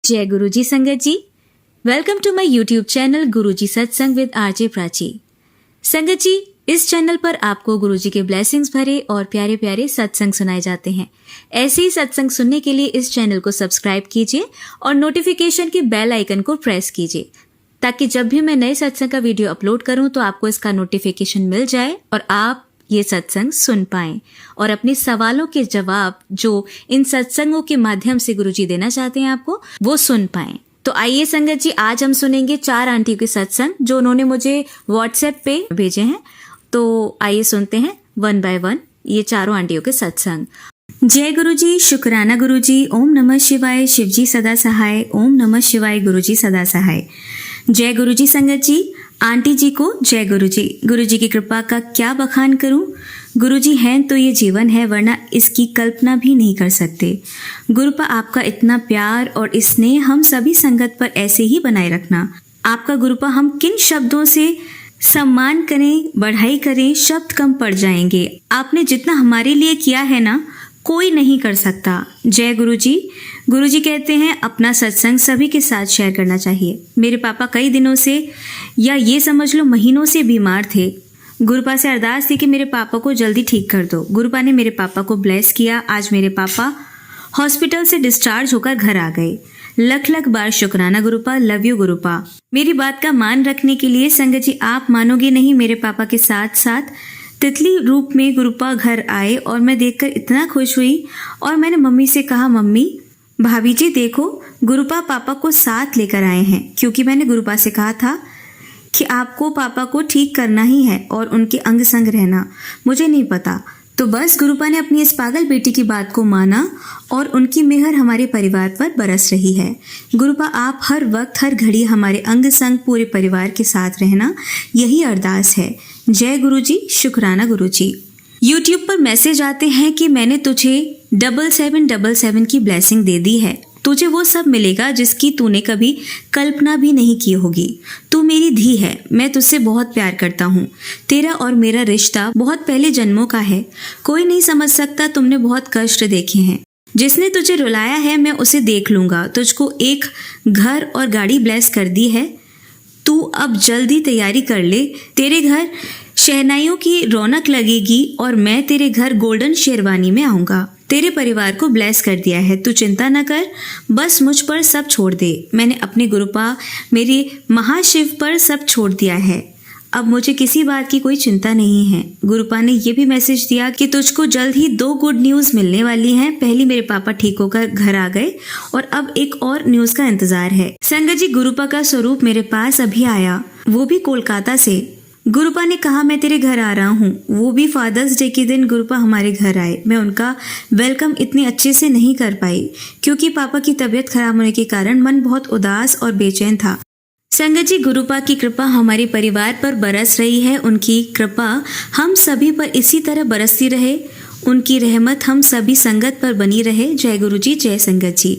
जय गुरुजी संगत जी, welcome to my YouTube channel गुरुजी सत्संग विद आरजे प्राची। संगत जी, इस चैनल पर आपको गुरुजी के ब्लेसिंग्स भरे और प्यारे प्यारे सत्संग सुनाए जाते हैं। ऐसे ही सत्संग सुनने के लिए इस चैनल को सब्सक्राइब कीजिए और नोटिफिकेशन के बेल आइकन को प्रेस कीजिए, ताकि जब भी मैं नए सत्संग का वीडियो अपलोड करूं तो आपको इसका नोटिफिकेशन मिल जाए और आप ये सत्संग सुन पाएं और अपने सवालों के जवाब जो इन सत्संगों के माध्यम से गुरुजी देना चाहते हैं आपको, वो सुन पाएं। तो आइए संगत जी, आज हम सुनेंगे 4 आंटियों के सत्संग जो उन्होंने मुझे व्हाट्सएप पे भेजे हैं। तो आइए सुनते हैं 1 बाय 1 ये चारों आंटियों के सत्संग। जय गुरुजी, शुक्राना गुरुजी, ओम नमः शिवाय, शिवजी सदा सहाय, ओम नमः शिवाय, गुरुजी सदा सहाय। जय गुरुजी संगत जी, आंटी जी को जय गुरुजी। गुरुजी की कृपा का क्या बखान करूं, गुरुजी हैं तो ये जीवन है, वरना इसकी कल्पना भी नहीं कर सकते। गुरुपा आपका इतना प्यार और स्नेह हम सभी संगत पर ऐसे ही बनाए रखना। आपका गुरुपा हम किन शब्दों से सम्मान करें, बढ़ाई करें, शब्द कम पड़ जाएंगे। आपने जितना हमारे लिए किया है ना, कोई नहीं कर सकता। जय गुरुजी। गुरुजी कहते हैं अपना सत्संग सभी के साथ शेयर करना चाहिए। मेरे पापा कई दिनों से, या ये समझ लो महीनों से बीमार थे। गुरुपा से अरदास थी कि मेरे पापा को जल्दी ठीक कर दो। गुरुपा ने मेरे पापा को ब्लेस किया। आज मेरे पापा हॉस्पिटल से डिस्चार्ज होकर घर आ गए। लख लख बार शुक्राना गुरुपा, लव यू गुरुपा। मेरी बात का मान रखने के लिए संगत जी, आप मानोगे नहीं, मेरे पापा के साथ साथ तितली रूप में गुरुपा घर आए और मैं देखकर इतना खुश हुई और मैंने मम्मी से कहा, मम्मी भाभी जी देखो, गुरुपा पापा को साथ लेकर आए हैं। क्योंकि मैंने गुरुपा से कहा था कि आपको पापा को ठीक करना ही है और उनके अंग संग रहना। मुझे नहीं पता, तो बस गुरुपा ने अपनी इस पागल बेटी की बात को माना और उनकी मेहर हमारे परिवार पर बरस रही है। गुरुपा आप हर वक्त हर घड़ी हमारे अंग संग पूरे परिवार के साथ रहना, यही अरदास है। जय गुरुजी, शुक्राना गुरुजी। यूट्यूब पर मैसेज आते हैं कि मैंने तुझे 7777 की ब्लेसिंग दे दी है। तुझे वो सब मिलेगा जिसकी तूने कभी कल्पना भी नहीं की होगी। तू मेरी धी है, मैं तुझसे बहुत प्यार करता हूँ। तेरा और मेरा रिश्ता बहुत पहले जन्मों का है। कोई नहीं समझ सकता, तुमने बहुत कष्ट देखे हैं। जिसने तुझे रुलाया है मैं उसे देख लूंगा। तुझको एक घर और गाड़ी ब्लेस कर दी है। तू अब जल्दी तैयारी कर ले, तेरे घर शहनाइयों की रौनक लगेगी और मैं तेरे घर गोल्डन शेरवानी में आऊंगा। तेरे परिवार को ब्लेस कर दिया है, तू चिंता न कर, बस मुझ पर सब छोड़ दे। मैंने अपने गुरुपा, मेरे महाशिव पर सब छोड़ दिया है। अब मुझे किसी बात की कोई चिंता नहीं है। गुरुपा ने यह भी मैसेज दिया कि तुझको जल्द ही 2 गुड न्यूज़ मिलने वाली हैं। पहली, मेरे पापा ठीक होकर घर आ गए और अब एक और न्यूज़ का इंतजार है। संगत जी, गुरुपा का स्वरूप मेरे पास अभी आया, वो भी कोलकाता से। गुरुपा ने कहा मैं तेरे घर आ रहा हूँ। वो भी फादर्स डे के दिन गुरुपा हमारे घर आए। मैं उनका वेलकम इतने अच्छे से नहीं कर पाई क्योंकि पापा की तबीयत खराब होने के कारण मन बहुत उदास और बेचैन था। संगत जी, गुरुपा की कृपा हमारे परिवार पर बरस रही है। उनकी कृपा हम सभी पर इसी तरह बरसती रहे। उनकी रहमत हम सभी संगत पर बनी रहे। जय गुरुजी, जय संगत जी।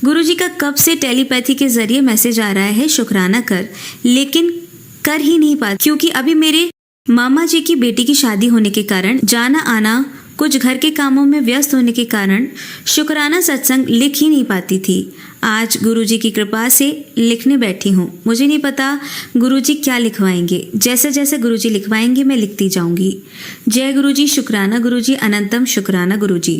गुरुजी का कब से टेलीपैथी के जरिए मैसेज आ रहा है, शुक्राना कर, लेकिन कर ही नहीं पाती क्योंकि अभी मेरे मामा जी की बेटी की शादी होने के कारण जाना आना, कुछ घर के कामों में व्यस्त होने के कारण शुक्राना सत्संग लिख ही नहीं पाती थी। आज गुरुजी की कृपा से लिखने बैठी हूँ। मुझे नहीं पता गुरुजी क्या लिखवाएंगे, जैसे जैसे गुरुजी लिखवाएंगे मैं लिखती जाऊंगी। जय गुरुजी, शुक्राना गुरुजी, अनंतम शुक्राना गुरुजी।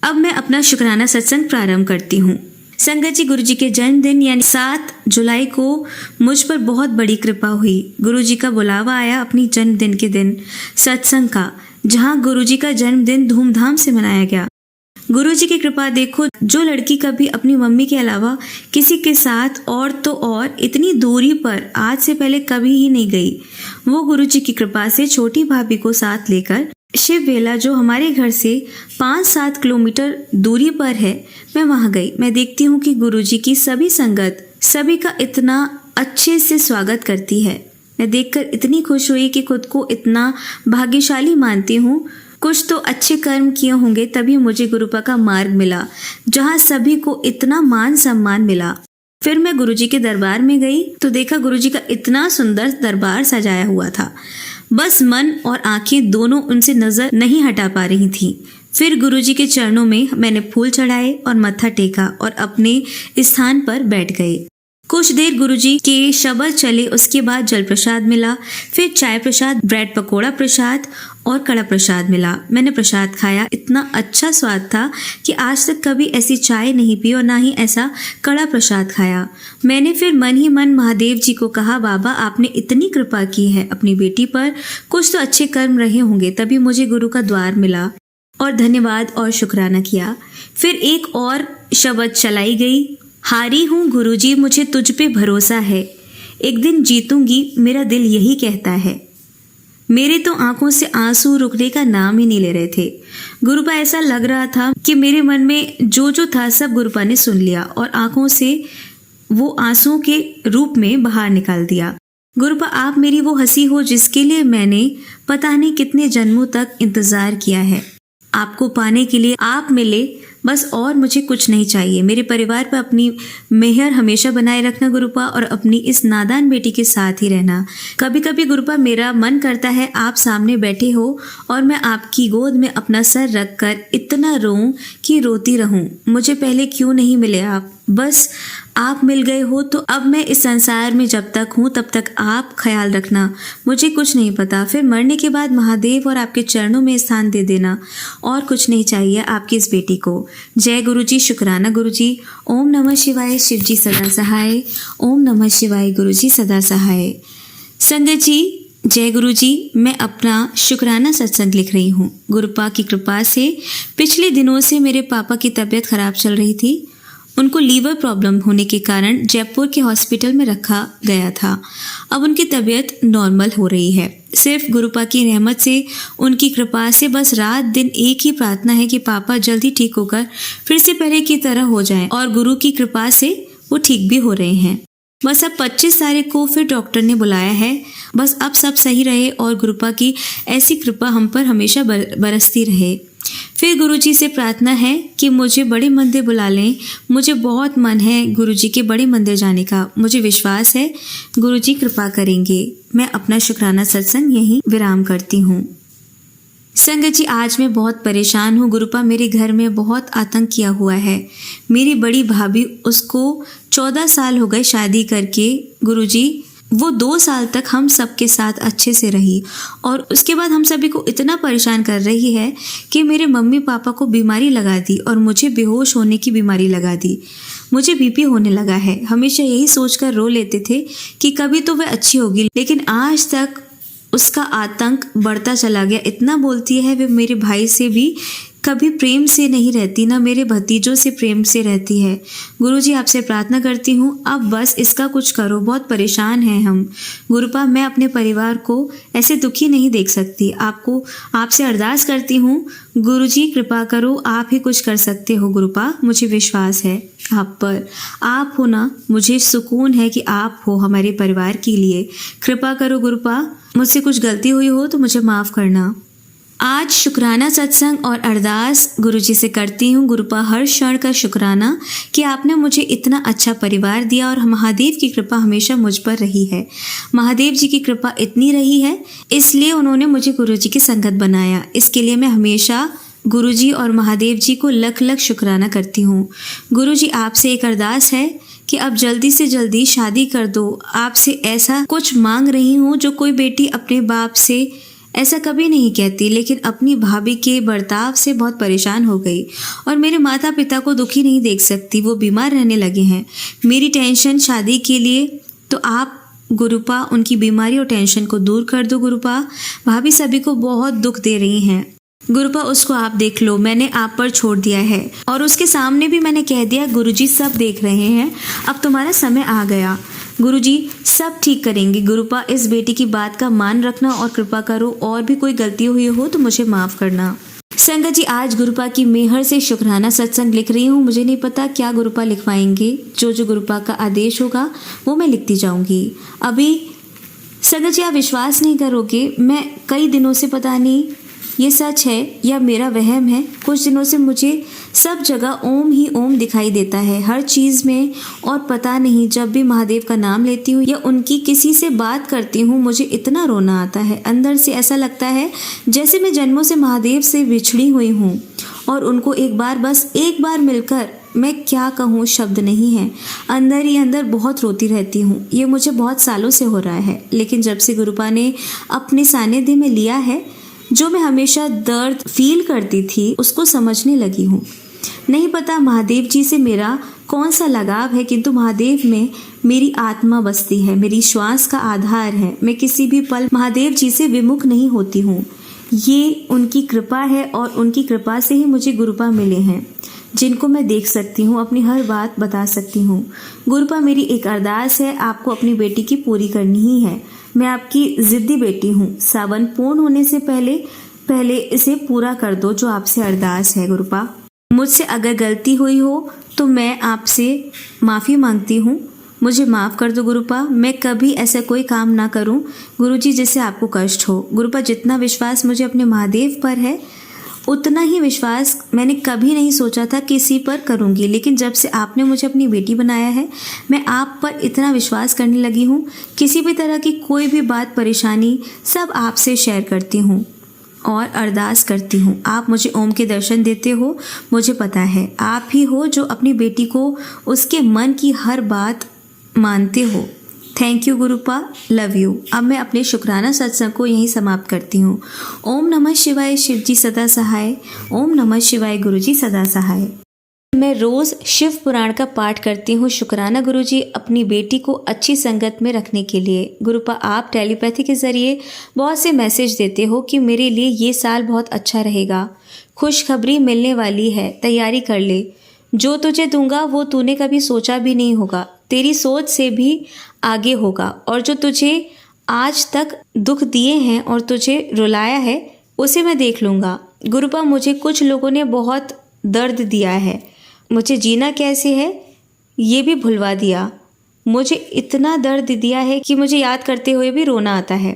अब मैं अपना शुक्राना सत्संग प्रारंभ करती हूँ। संगत जी, गुरुजी के जन्मदिन यानी 7 जुलाई को मुझ पर बहुत बड़ी कृपा हुई। गुरुजी का बुलावा आया अपनी जन्मदिन के दिन सत्संग का, जहां गुरुजी का जन्मदिन धूमधाम से मनाया गया। गुरुजी की कृपा देखो, जो लड़की कभी अपनी मम्मी के अलावा किसी के साथ और तो और इतनी दूरी पर आज से पहले कभी ही नहीं गई, वो गुरुजी की कृपा से छोटी भाभी को साथ लेकर शिव वेला, जो हमारे घर से 5-7 किलोमीटर दूरी पर है, मैं वहां गई। मैं देखती हूँ कि गुरुजी की सभी संगत सभी का इतना अच्छे से स्वागत करती है। मैं देखकर इतनी खुश हुई कि खुद को इतना भाग्यशाली मानती हूँ। कुछ तो अच्छे कर्म किए होंगे तभी मुझे गुरुपा का मार्ग मिला, जहाँ सभी को इतना मान सम्मान मिला। फिर मैं गुरुजी के दरबार में गई तो देखा गुरुजी का इतना सुंदर दरबार सजाया हुआ था, बस मन और आंखें दोनों उनसे नजर नहीं हटा पा रही थी। फिर गुरुजी के चरणों में मैंने फूल चढ़ाए और मत्था टेका और अपने स्थान पर बैठ गए। कुछ देर गुरुजी के शब्द चले, उसके बाद जल प्रसाद मिला, फिर चाय प्रसाद, ब्रेड पकोड़ा प्रसाद और कड़ा प्रसाद मिला। मैंने प्रसाद खाया, इतना अच्छा स्वाद था कि आज तक कभी ऐसी चाय नहीं पी और ना ही ऐसा कड़ा प्रसाद खाया। मैंने फिर मन ही मन महादेव जी को कहा, बाबा आपने इतनी कृपा की है अपनी बेटी पर, कुछ तो अच्छे कर्म रहे होंगे तभी मुझे गुरु का द्वार मिला, और धन्यवाद और शुक्राना किया। फिर एक और शब्द चलाई गई, हारी हूँ गुरुजी, मुझे तुझ पे भरोसा है, एक दिन जीतूंगी, मेरा दिल यही कहता है। मेरे तो आंखों से आंसू रुकने का नाम ही नहीं ले रहे थे। गुरुपा ऐसा लग रहा था कि मेरे मन में जो जो था सब गुरुपा ने सुन लिया और आंखों से वो आंसुओं के रूप में बाहर निकाल दिया। गुरुपा आप मेरी वो हंसी हो जिसके लिए मैंने पता नहीं कितने जन्मों तक इंतजार किया है। आपको पाने के लिए आप मिले, बस और मुझे कुछ नहीं चाहिए। मेरे परिवार पर अपनी मेहर हमेशा बनाए रखना गुरुपा, और अपनी इस नादान बेटी के साथ ही रहना। कभी कभी गुरुपा मेरा मन करता है आप सामने बैठे हो और मैं आपकी गोद में अपना सर रखकर इतना रोऊं कि रोती रहूं। मुझे पहले क्यों नहीं मिले आप, बस आप मिल गए हो तो अब मैं इस संसार में जब तक हूँ तब तक आप ख्याल रखना। मुझे कुछ नहीं पता, फिर मरने के बाद महादेव और आपके चरणों में स्थान दे देना, और कुछ नहीं चाहिए आपकी इस बेटी को। जय गुरुजी, शुक्राना गुरुजी। ओम नमः शिवाय, शिवजी सदा सहाय। ओम नमः शिवाय, गुरुजी सदा सहाय। संगत जी, जय गुरुजी, मैं अपना शुक्राना सत्संग लिख रही हूँ। गुरुपा की कृपा से पिछले दिनों से मेरे पापा की तबीयत खराब चल रही थी। उनको लीवर प्रॉब्लम होने के कारण जयपुर के हॉस्पिटल में रखा गया था। अब उनकी तबीयत नॉर्मल हो रही है। सिर्फ गुरुपा की रहमत से, उनकी कृपा से बस रात दिन एक ही प्रार्थना है कि पापा जल्दी ठीक होकर फिर से पहले की तरह हो जाएं, और गुरु की कृपा से वो ठीक भी हो रहे हैं। बस अब 25 तारीख को फिर डॉक्टर ने बुलाया है। बस अब सब सही रहे और गुरुपा की ऐसी कृपा हम पर हमेशा बरसती रहे। फिर गुरुजी से प्रार्थना है कि मुझे बड़े मंदिर बुला लें। मुझे बहुत मन है गुरुजी के बड़े मंदिर जाने का। मुझे विश्वास है गुरुजी कृपा करेंगे। मैं अपना शुक्राना सत्संग यहीं विराम करती हूँ। संगत जी, आज मैं बहुत परेशान हूँ। गुरुपा मेरे घर में बहुत आतंक किया हुआ है। मेरी बड़ी भाभी, उसको 14 साल हो गए शादी करके। गुरुजी, वो 2 साल तक हम सबके साथ अच्छे से रही और उसके बाद हम सभी को इतना परेशान कर रही है कि मेरे मम्मी पापा को बीमारी लगा दी और मुझे बेहोश होने की बीमारी लगा दी। मुझे बीपी होने लगा है। हमेशा यही सोचकर रो लेते थे कि कभी तो वह अच्छी होगी, लेकिन आज तक उसका आतंक बढ़ता चला गया। इतना बोलती है वे मेरे भाई से भी कभी प्रेम से नहीं रहती, ना मेरे भतीजों से प्रेम से रहती है। गुरुजी, आपसे प्रार्थना करती हूँ, अब बस इसका कुछ करो। बहुत परेशान हैं हम। गुरुपा, मैं अपने परिवार को ऐसे दुखी नहीं देख सकती। आपसे अरदास करती हूँ, गुरुजी कृपा करो, आप ही कुछ कर सकते हो। गुरुपा, मुझे विश्वास है आप पर। आप हो ना, मुझे सुकून है कि आप हो हमारे परिवार के लिए। कृपा करो गुरुपा, मुझसे कुछ गलती हुई हो तो मुझे माफ़ करना। आज शुक्राना सत्संग और अरदास गुरुजी से करती हूँ। गुरुपा, हर क्षण का शुक्राना कि आपने मुझे इतना अच्छा परिवार दिया और महादेव की कृपा हमेशा मुझ पर रही है। महादेव जी की कृपा इतनी रही है, इसलिए उन्होंने मुझे गुरुजी की संगत बनाया। इसके लिए मैं हमेशा गुरुजी और महादेव जी को लख लख शुक्राना करती हूँ। गुरुजी, आपसे एक अरदास है कि अब जल्दी से जल्दी शादी कर दो। आपसे ऐसा कुछ मांग रही हूँ जो कोई बेटी अपने बाप से ऐसा कभी नहीं कहती, लेकिन अपनी भाभी के बर्ताव से बहुत परेशान हो गई और मेरे माता पिता को दुखी नहीं देख सकती। वो बीमार रहने लगे हैं। मेरी टेंशन शादी के लिए, तो आप गुरुपा उनकी बीमारी और टेंशन को दूर कर दो। गुरुपा, भाभी सभी को बहुत दुख दे रही हैं। गुरुपा, उसको आप देख लो, मैंने आप पर छोड़ दिया है और उसके सामने भी मैंने कह दिया गुरुजी सब देख रहे हैं, अब तुम्हारा समय आ गया। गुरुजी सब ठीक करेंगे। गुरुपा, इस बेटी की बात का मान रखना और कृपा करो, और भी कोई गलती हुई हो तो मुझे माफ़ करना। संगत जी, आज गुरुपा की मेहर से शुक्राना सत्संग लिख रही हूँ। मुझे नहीं पता क्या गुरुपा लिखवाएंगे। जो गुरुपा का आदेश होगा वो मैं लिखती जाऊँगी। अभी संगत जी, आप विश्वास नहीं करोगे, मैं कई दिनों से पता नहीं ये सच है या मेरा वहम है? कुछ दिनों से मुझे सब जगह ओम ही ओम दिखाई देता है, हर चीज़ में। और पता नहीं, जब भी महादेव का नाम लेती हूँ या उनकी किसी से बात करती हूँ, मुझे इतना रोना आता है। अंदर से ऐसा लगता है जैसे मैं जन्मों से महादेव से बिछड़ी हुई हूँ और उनको एक बार, बस एक बार मिलकर, मैं क्या कहूँ, शब्द नहीं है। अंदर ही अंदर बहुत रोती रहती हूँ। ये मुझे बहुत सालों से हो रहा है, लेकिन जब से गुरुपा ने अपने सानिध्य में लिया है, जो मैं हमेशा दर्द फील करती थी, उसको समझने लगी हूँ। नहीं पता महादेव जी से मेरा कौन सा लगाव है, किंतु महादेव में मेरी आत्मा बसती है, मेरी श्वास का आधार है। मैं किसी भी पल महादेव जी से विमुख नहीं होती हूँ। ये उनकी कृपा है और उनकी कृपा से ही मुझे गुरुपा मिले हैं, जिनको मैं देख सकती हूँ, अपनी हर बात बता सकती हूँ। गुरुपा, मेरी एक अरदास है, आपको अपनी बेटी की पूरी करनी ही है। मैं आपकी जिद्दी बेटी हूँ। सावन पूर्ण होने से पहले इसे पूरा कर दो, जो आपसे अरदास है गुरुपा। मुझसे अगर गलती हुई हो तो मैं आपसे माफ़ी मांगती हूँ। मुझे माफ़ कर दो गुरुपा। मैं कभी ऐसा कोई काम ना करूँ गुरुजी जिससे आपको कष्ट हो। गुरुपा, जितना विश्वास मुझे अपने महादेव पर है, उतना ही विश्वास मैंने कभी नहीं सोचा था किसी पर करूँगी, लेकिन जब से आपने मुझे अपनी बेटी बनाया है, मैं आप पर इतना विश्वास करने लगी हूँ। किसी भी तरह की कोई भी बात, परेशानी, सब आपसे शेयर करती हूँ और अरदास करती हूँ। आप मुझे ओम के दर्शन देते हो, मुझे पता है। आप ही हो जो अपनी बेटी को उसके मन की हर बात मानते हो। थैंक यू गुरुपा, लव यू। अब मैं अपने शुक्राना सत्संग को यहीं समाप्त करती हूँ। ओम नमः शिवाय, शिव जी सदा सहाय। ओम नमः शिवाय, गुरु जी सदा सहाय। मैं रोज़ शिव पुराण का पाठ करती हूँ। शुक्राना गुरुजी अपनी बेटी को अच्छी संगत में रखने के लिए। गुरुपा, आप टेलीपैथी के ज़रिए बहुत से मैसेज देते हो कि मेरे लिए ये साल बहुत अच्छा रहेगा, खुशखबरी मिलने वाली है, तैयारी कर ले। जो तुझे दूंगा वो तूने कभी सोचा भी नहीं होगा, तेरी सोच से भी आगे होगा। और जो तुझे आज तक दुख दिए हैं और तुझे रुलाया है, उसे मैं देख लूँगा। गुरुपा, मुझे कुछ लोगों ने बहुत दर्द दिया है, मुझे जीना कैसे है ये भी भुलवा दिया। मुझे इतना दर्द दिया है कि मुझे याद करते हुए भी रोना आता है।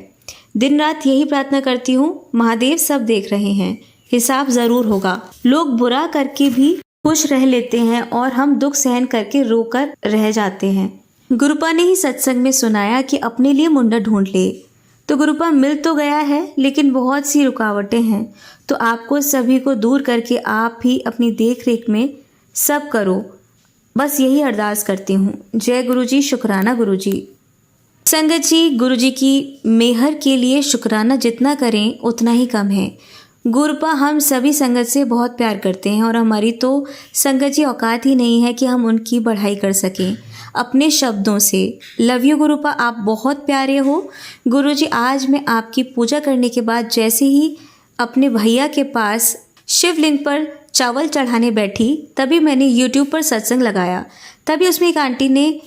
दिन रात यही प्रार्थना करती हूँ, महादेव सब देख रहे हैं, हिसाब ज़रूर होगा। लोग बुरा करके भी खुश रह लेते हैं और हम दुख सहन करके रोकर रह जाते हैं। गुरुपा ने ही सत्संग में सुनाया कि अपने लिए मुंडा ढूंढ ले। तो गुरुपा, मिल तो गया है, लेकिन बहुत सी रुकावटें हैं। तो आपको सभी को दूर करके आप ही अपनी देख रेख में सब करो, बस यही अरदास करती हूँ। जय गुरुजी, शुक्राना गुरुजी। संगत जी, गुरुजी की मेहर के लिए शुक्राना जितना करें उतना ही कम है। गुरुपा, हम सभी संगत से बहुत प्यार करते हैं और हमारी तो संगत जी औकात ही नहीं है कि हम उनकी बढ़ाई कर सकें अपने शब्दों से। लव यू गुरुपा, आप बहुत प्यारे हो। गुरुजी, आज मैं आपकी पूजा करने के बाद जैसे ही अपने भैया के पास शिवलिंग पर चावल चढ़ाने बैठी, तभी मैंने YouTube पर सत्संग लगाया। तभी उसमें एक आंटी ने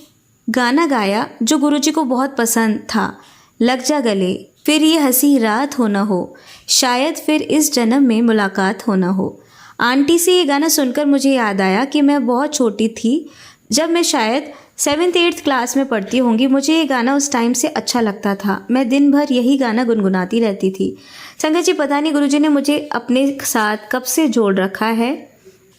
गाना गाया जो गुरुजी को बहुत पसंद था, लग जा गले, फिर ये हंसी रात हो न हो, शायद फिर इस जन्म में मुलाकात हो न हो। आंटी से ये गाना सुनकर मुझे याद आया कि मैं बहुत छोटी थी, जब मैं शायद 7th-8th क्लास में पढ़ती होंगी। मुझे ये गाना उस टाइम से अच्छा लगता था। मैं दिन भर यही गाना गुनगुनाती रहती थी। संगत जी, पता नहीं गुरुजी ने मुझे अपने साथ कब से जोड़ रखा है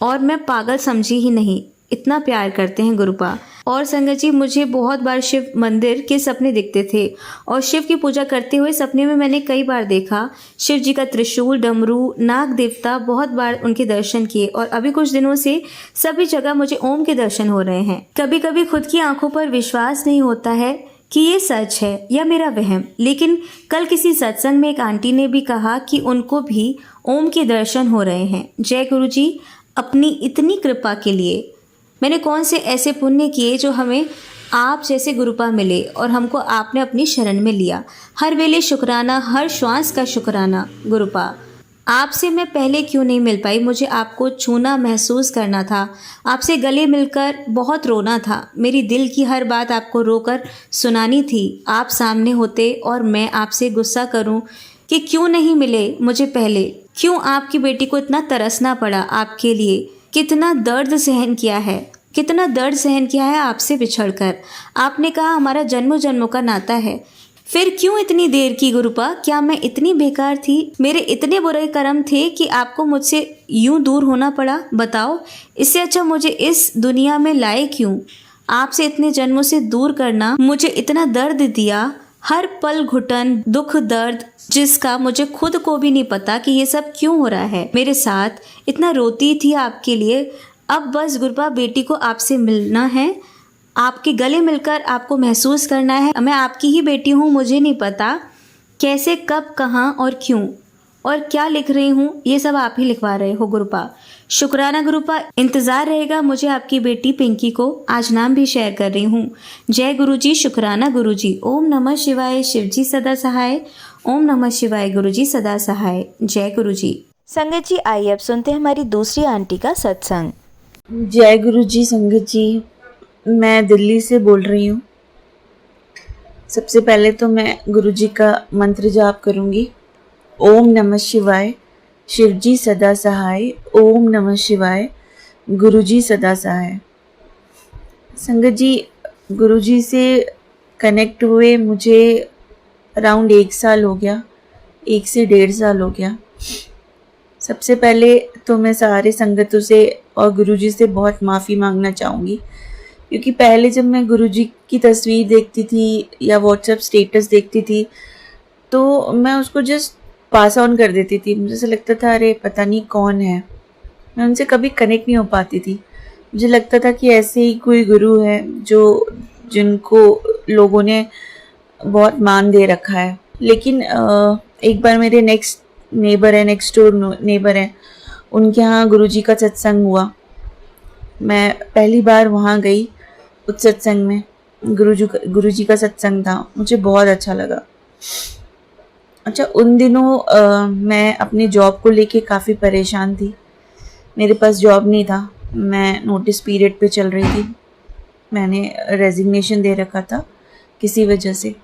और मैं पागल समझी ही नहीं, इतना प्यार करते हैं गुरुपा। और संगत जी, मुझे बहुत बार शिव मंदिर के सपने दिखते थे और शिव की पूजा करते हुए सपने में मैंने कई बार देखा शिव जी का त्रिशूल, डमरू, नाग देवता, बहुत बार उनके दर्शन किए। और अभी कुछ दिनों से सभी जगह मुझे ओम के दर्शन हो रहे हैं। कभी कभी खुद की आंखों पर विश्वास नहीं होता है कि ये सच है या मेरा वहम। लेकिन कल किसी सत्संग में एक आंटी ने भी कहा कि उनको भी ओम के दर्शन हो रहे हैं। जय गुरु जी, अपनी इतनी कृपा के लिए। मैंने कौन से ऐसे पुण्य किए जो हमें आप जैसे गुरुपा मिले और हमको आपने अपनी शरण में लिया। हर वेले शुक्राना, हर श्वास का शुक्राना गुरुपा। आपसे मैं पहले क्यों नहीं मिल पाई? मुझे आपको छूना, महसूस करना था, आपसे गले मिलकर बहुत रोना था। मेरी दिल की हर बात आपको रोकर सुनानी थी। आप सामने होते और मैं आपसे गुस्सा करूं कि क्यों नहीं मिले मुझे पहले, क्यों आपकी बेटी को इतना तरसना पड़ा आपके लिए, कितना दर्द सहन किया है, कितना दर्द सहन किया है आपसे बिछड़कर। आपने कहा हमारा जन्मों जन्मों का नाता है, फिर क्यों इतनी देर की गुरुपा? क्या मैं इतनी बेकार थी? मेरे इतने बुरे कर्म थे कि आपको मुझसे यूं दूर होना पड़ा? बताओ, इससे अच्छा मुझे इस दुनिया में लाए क्यों? आपसे इतने जन्मों से दूर करना मुझे इतना दर्द दिया, हर पल घुटन, दुख, दर्द, जिसका मुझे खुद को भी नहीं पता कि ये सब क्यों हो रहा है मेरे साथ। इतना रोती थी आपके लिए। अब बस गुरुपा बेटी को आपसे मिलना है, आपके गले मिलकर आपको महसूस करना है मैं आपकी ही बेटी हूँ। मुझे नहीं पता कैसे, कब, कहाँ और क्यों और क्या लिख रही हूँ, ये सब आप ही लिखवा रहे हो गुरुपा। शुक्राना गुरुपा, इंतज़ार रहेगा मुझे आपकी बेटी पिंकी को। आज नाम भी शेयर कर रही हूँ। जय गुरुजी, शुक्राना गुरुजी। ओम नमः शिवाय, शिवजी सदा सहाय। ओम नमः शिवाय, गुरुजी सदा सहाय। जय गुरुजी। संगत जी, आइए अब सुनते हैं हमारी दूसरी आंटी का सत्संग। जय गुरु जी। संगत जी, मैं दिल्ली से बोल रही हूँ। सबसे पहले तो मैं गुरु जी का मंत्र जाप करूँगी। ओम नमः शिवाय, शिवजी सदा सहाय। ओम नमः शिवाय, गुरु जी सदा सहाय। संगत जी, गुरु जी से कनेक्ट हुए मुझे अराउंड 1 साल हो गया, 1 से 1.5 साल हो गया। सबसे पहले तो मैं सारे संगतों से और गुरु जी से बहुत माफ़ी मांगना चाहूँगी, क्योंकि पहले जब मैं गुरु जी की तस्वीर देखती थी या व्हाट्सएप स्टेटस देखती थी तो मैं उसको जस्ट पास ऑन कर देती थी। मुझे ऐसा लगता था अरे पता नहीं कौन है, मैं उनसे कभी कनेक्ट नहीं हो पाती थी। मुझे लगता था कि ऐसे ही कोई गुरु है जिनको लोगों ने बहुत मान दे रखा है। लेकिन एक बार मेरे नेक्स्ट डोर नेबर है, उनके यहाँ गुरु जी का सत्संग हुआ। मैं पहली बार वहाँ गई। उस सत्संग में गुरु जी का सत्संग था, मुझे बहुत अच्छा लगा। अच्छा, उन दिनों मैं अपनी जॉब को लेके काफ़ी परेशान थी। मेरे पास जॉब नहीं था, मैं नोटिस पीरियड पे चल रही थी। मैंने रेजिग्नेशन दे रखा था किसी वजह से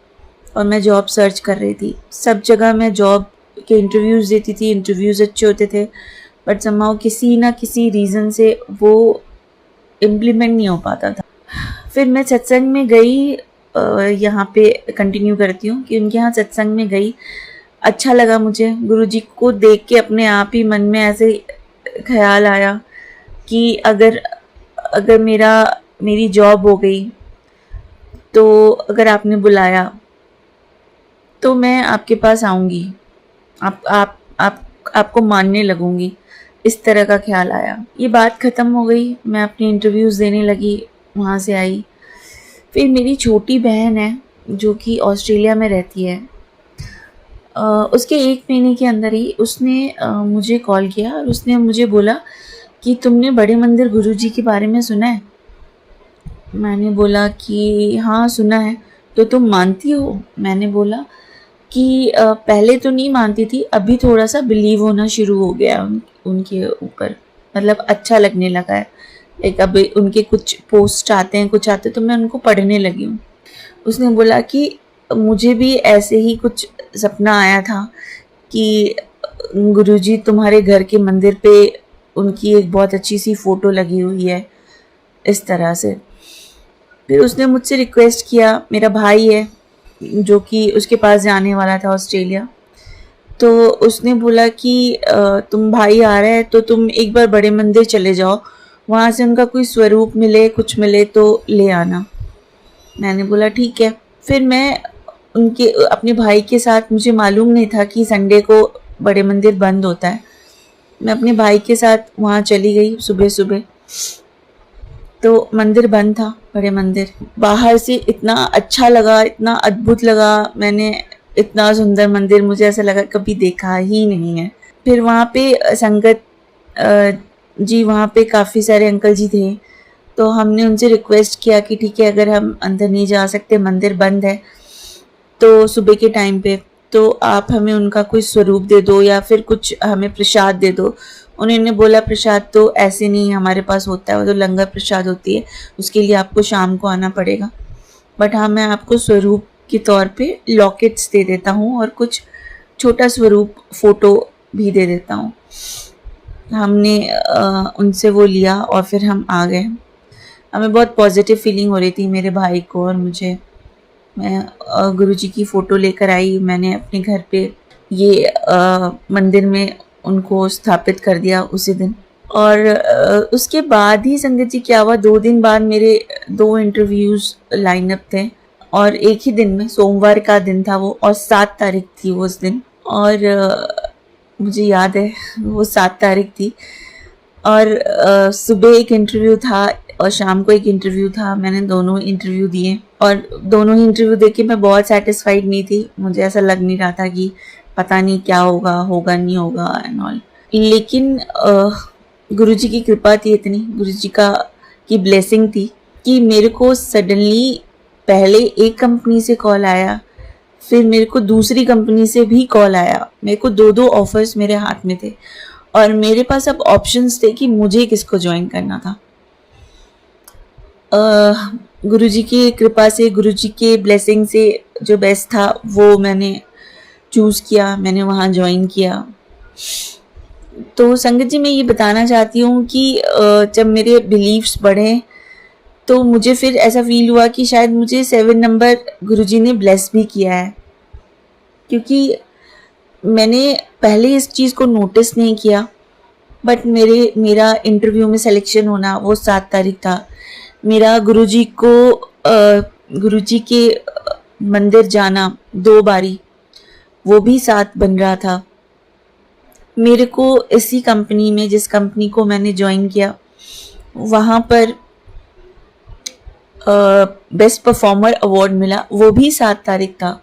और मैं जॉब सर्च कर रही थी। सब जगह मैं जॉब के इंटरव्यूज़ देती थी, इंटरव्यूज़ अच्छे होते थे, बट समहाउ किसी ना किसी रीज़न से वो इम्प्लीमेंट नहीं हो पाता था। फिर मैं सत्संग में गई, यहाँ पे कंटिन्यू करती हूँ कि उनके यहाँ सत्संग में गई। अच्छा लगा मुझे, गुरुजी को देख के अपने आप ही मन में ऐसे ख्याल आया कि अगर मेरी जॉब हो गई तो अगर आपने बुलाया तो मैं आपके पास आऊँगी, आपको मानने लगूँगी। इस तरह का ख्याल आया। ये बात ख़त्म हो गई, मैं अपनी इंटरव्यूज़ देने लगी, वहाँ से आई। फिर मेरी छोटी बहन है जो कि ऑस्ट्रेलिया में रहती है, उसके 1 महीने के अंदर ही उसने मुझे कॉल किया और उसने मुझे बोला कि तुमने बड़े मंदिर गुरुजी के बारे में सुना है? मैंने बोला कि हाँ सुना है। तो तुम मानती हो? मैंने बोला कि पहले तो नहीं मानती थी, अभी थोड़ा सा बिलीव होना शुरू हो गया उनके ऊपर, मतलब अच्छा लगने लगा है। एक अभी उनके कुछ पोस्ट आते हैं, कुछ आते तो मैं उनको पढ़ने लगी हूँ। उसने बोला कि मुझे भी ऐसे ही कुछ सपना आया था कि गुरुजी तुम्हारे घर के मंदिर पे उनकी एक बहुत अच्छी सी फ़ोटो लगी हुई है, इस तरह से। फिर उसने मुझसे रिक्वेस्ट किया, मेरा भाई है जो कि उसके पास जाने वाला था ऑस्ट्रेलिया, तो उसने बोला कि तुम भाई आ रहा है तो तुम एक बार बड़े मंदिर चले जाओ, वहाँ से उनका कोई स्वरूप मिले, कुछ मिले तो ले आना। मैंने बोला ठीक है। फिर मैं अपने भाई के साथ, मुझे मालूम नहीं था कि संडे को बड़े मंदिर बंद होता है, मैं अपने भाई के साथ वहाँ चली गई सुबह सुबह। तो मंदिर बंद था, बड़े मंदिर। बाहर से इतना अच्छा लगा, इतना अद्भुत लगा, मैंने इतना सुंदर मंदिर मुझे ऐसा लगा कभी देखा ही नहीं है। फिर वहाँ पे संगत जी, वहाँ पे काफ़ी सारे अंकल जी थे, तो हमने उनसे रिक्वेस्ट किया कि ठीक है, अगर हम अंदर नहीं जा सकते, मंदिर बंद है, तो सुबह के टाइम पे तो आप हमें उनका कोई स्वरूप दे दो या फिर कुछ हमें प्रसाद दे दो। उन्होंने बोला प्रसाद तो ऐसे नहीं हमारे पास होता है, वो तो लंगर प्रसाद होती है, उसके लिए आपको शाम को आना पड़ेगा, बट हाँ मैं आपको स्वरूप के तौर पे लॉकेट्स दे देता हूँ और कुछ छोटा स्वरूप फ़ोटो भी दे देता हूँ। हमने उनसे वो लिया और फिर हम आ गए। हमें बहुत पॉजिटिव फीलिंग हो रही थी, मेरे भाई को और मुझे। मैं गुरुजी की फ़ोटो लेकर आई, मैंने अपने घर पे ये मंदिर में उनको स्थापित कर दिया उसी दिन। और उसके बाद ही संगत जी क्या हुआ, 2 दिन बाद मेरे 2 इंटरव्यूज़ लाइनअप थे और एक ही दिन में, सोमवार का दिन था वो और 7 तारीख थी वो उस दिन। और मुझे याद है वो 7 तारीख थी और सुबह एक इंटरव्यू था और शाम को एक इंटरव्यू था। मैंने दोनों इंटरव्यू दिए और दोनों ही इंटरव्यू देके मैं बहुत सेटिस्फाइड नहीं थी। मुझे ऐसा लग नहीं रहा था कि पता नहीं क्या होगा, होगा नहीं होगा एंड ऑल। लेकिन गुरुजी की कृपा थी इतनी, गुरुजी की ब्लेसिंग थी कि मेरे को सडनली पहले एक कंपनी से कॉल आया, फिर मेरे को दूसरी कंपनी से भी कॉल आया। मेरे को 2 ऑफर्स मेरे हाथ में थे और मेरे पास अब ऑप्शंस थे कि मुझे किसको ज्वाइन करना था। गुरुजी की कृपा से, गुरुजी के ब्लेसिंग से जो बेस्ट था वो मैंने चूज़ किया, मैंने वहाँ ज्वाइन किया। तो संगत जी मैं ये बताना चाहती हूँ कि जब मेरे बिलीव्स बढ़े तो मुझे फिर ऐसा फील हुआ कि शायद मुझे 7 नंबर गुरुजी ने ब्लेस भी किया है, क्योंकि मैंने पहले इस चीज़ को नोटिस नहीं किया। बट मेरा इंटरव्यू में सिलेक्शन होना वो 7 तारीख था। मेरा गुरुजी के मंदिर जाना 2 बारी वो भी 7 बन रहा था। मेरे को इसी कंपनी में, जिस कंपनी को मैंने ज्वाइन किया, वहाँ पर बेस्ट परफॉर्मर अवार्ड मिला, वो भी 7 तारीख था।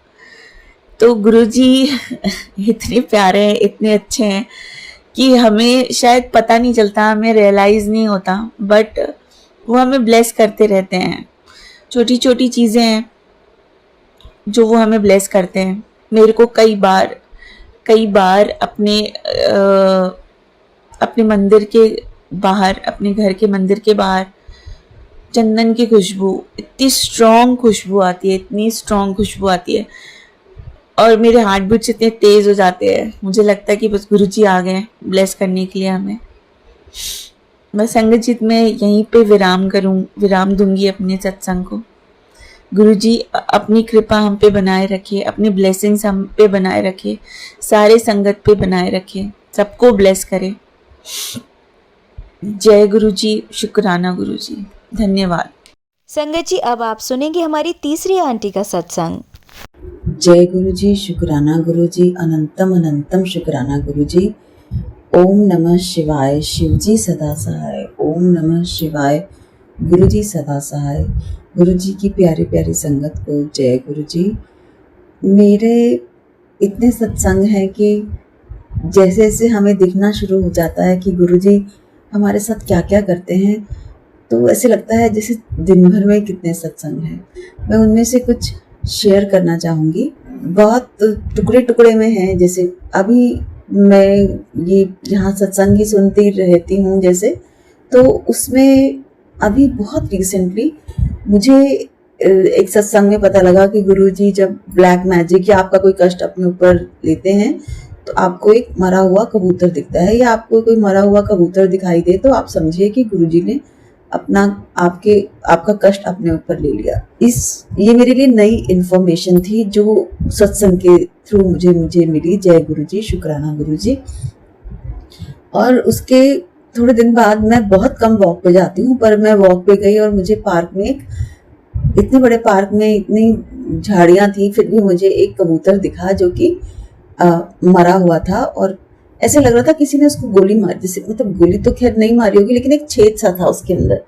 तो गुरुजी इतने प्यारे हैं, इतने अच्छे हैं कि हमें शायद पता नहीं चलता, हमें रियलाइज़ नहीं होता, बट वो हमें ब्लेस करते रहते हैं। छोटी छोटी चीज़ें हैं जो वो हमें ब्लेस करते हैं। मेरे को कई बार अपने मंदिर के बाहर, अपने घर के मंदिर के बाहर चंदन की खुशबू, इतनी स्ट्रॉन्ग खुशबू आती है, इतनी स्ट्रॉन्ग खुशबू आती है और मेरे हार्ट बीट्स इतने तेज़ हो जाते हैं। मुझे लगता है कि बस गुरुजी आ गए ब्लेस करने के लिए हमें। मैं संगत जी में यहीं पे विराम दूंगी अपने सत्संग को। गुरुजी अपनी कृपा हम पे बनाए रखे, अपनी ब्लेसिंग्स हम पे बनाए रखे, सारे संगत पे बनाए रखे, सबको ब्लेस करे। जय गुरुजी, शुक्राना गुरुजी, धन्यवाद। संगत जी अब आप सुनेंगे हमारी तीसरी आंटी का सत्संग। जय गुरुजी, शुक्राना गुरुजी, अनंतम अनंतम शुक्राना गुरुजी। ओम नमः शिवाय, शिवजी सदा सहाय। ओम नमः शिवाय, गुरुजी सदा सहाय। गुरुजी की प्यारी प्यारी संगत को जय गुरुजी। मेरे इतने सत्संग हैं कि जैसे जैसे हमें दिखना शुरू हो जाता है कि गुरुजी हमारे साथ क्या क्या करते हैं, तो ऐसे लगता है जैसे दिन भर में कितने सत्संग हैं। मैं उनमें से कुछ शेयर करना चाहूँगी। बहुत टुकड़े टुकड़े में हैं। जैसे अभी मैं ये यहाँ सत्संग ही सुनती रहती हूँ जैसे, तो उसमें अभी बहुत रिसेंटली मुझे एक सत्संग में पता लगा कि गुरुजी जब ब्लैक मैजिक या आपका कोई कष्ट अपने ऊपर लेते हैं तो आपको एक मरा हुआ कबूतर दिखता है, या आपको कोई मरा हुआ कबूतर दिखाई दे तो आप समझिए कि गुरुजी ने आपका कष्ट अपने ऊपर ले लिया। ये मेरे लिए नई इन्फॉर्मेशन थी जो सत्संग के थ्रू मुझे मिली। जय गुरुजी, शुक्राना गुरुजी। और उसके थोड़े दिन बाद मैं बहुत कम वॉक पे जाती हूँ, पर मैं वॉक पे गई और मुझे पार्क में, इतने बड़े पार्क में इतनी झाड़ियाँ थी, फिर भी मुझे एक कबूतर दिखा जो कि मरा हुआ था और ऐसे लग रहा था किसी ने उसको गोली मार, जैसे मतलब गोली तो खैर नहीं मारी होगी लेकिन एक छेद सा था उसके अंदर।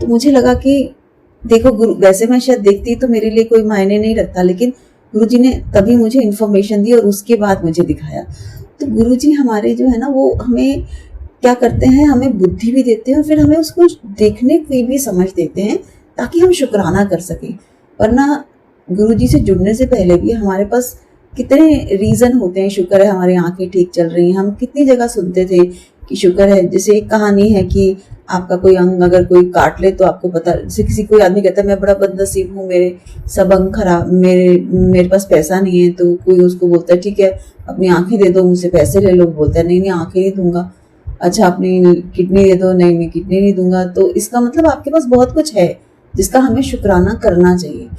तो मुझे लगा कि देखो वैसे मैं शायद देखती तो मेरे लिए कोई मायने नहीं रखता, लेकिन गुरुजी ने तभी मुझे इन्फॉर्मेशन दी और उसके बाद मुझे दिखाया। तो गुरुजी हमारे जो है ना, वो हमें क्या करते हैं, हमें बुद्धि भी देते हैं और फिर हमें उसको देखने की भी समझ देते हैं ताकि हम शुक्राना कर सकें। वरना गुरुजी से जुड़ने से पहले भी हमारे पास कितने रीज़न होते हैं। शुक्र है हमारी आंखें ठीक चल रही हैं। हम कितनी जगह सुनते थे कि शुक्र है। जैसे एक कहानी है कि आपका कोई अंग अगर कोई काट ले तो आपको पता, जैसे कोई आदमी कहता है मैं बड़ा बदनसीब हूँ, मेरे सब अंग खराब, मेरे पास पैसा नहीं है, तो कोई उसको बोलता है ठीक है अपनी आंखें दे दो, मुझसे पैसे ले लो। बोलता है नहीं आंखें नहीं दूंगा। अच्छा अपनी किडनी दे दो, नहीं किडनी नहीं दूंगा। तो इसका मतलब आपके पास बहुत कुछ है जिसका हमें शुक्राना करना चाहिए।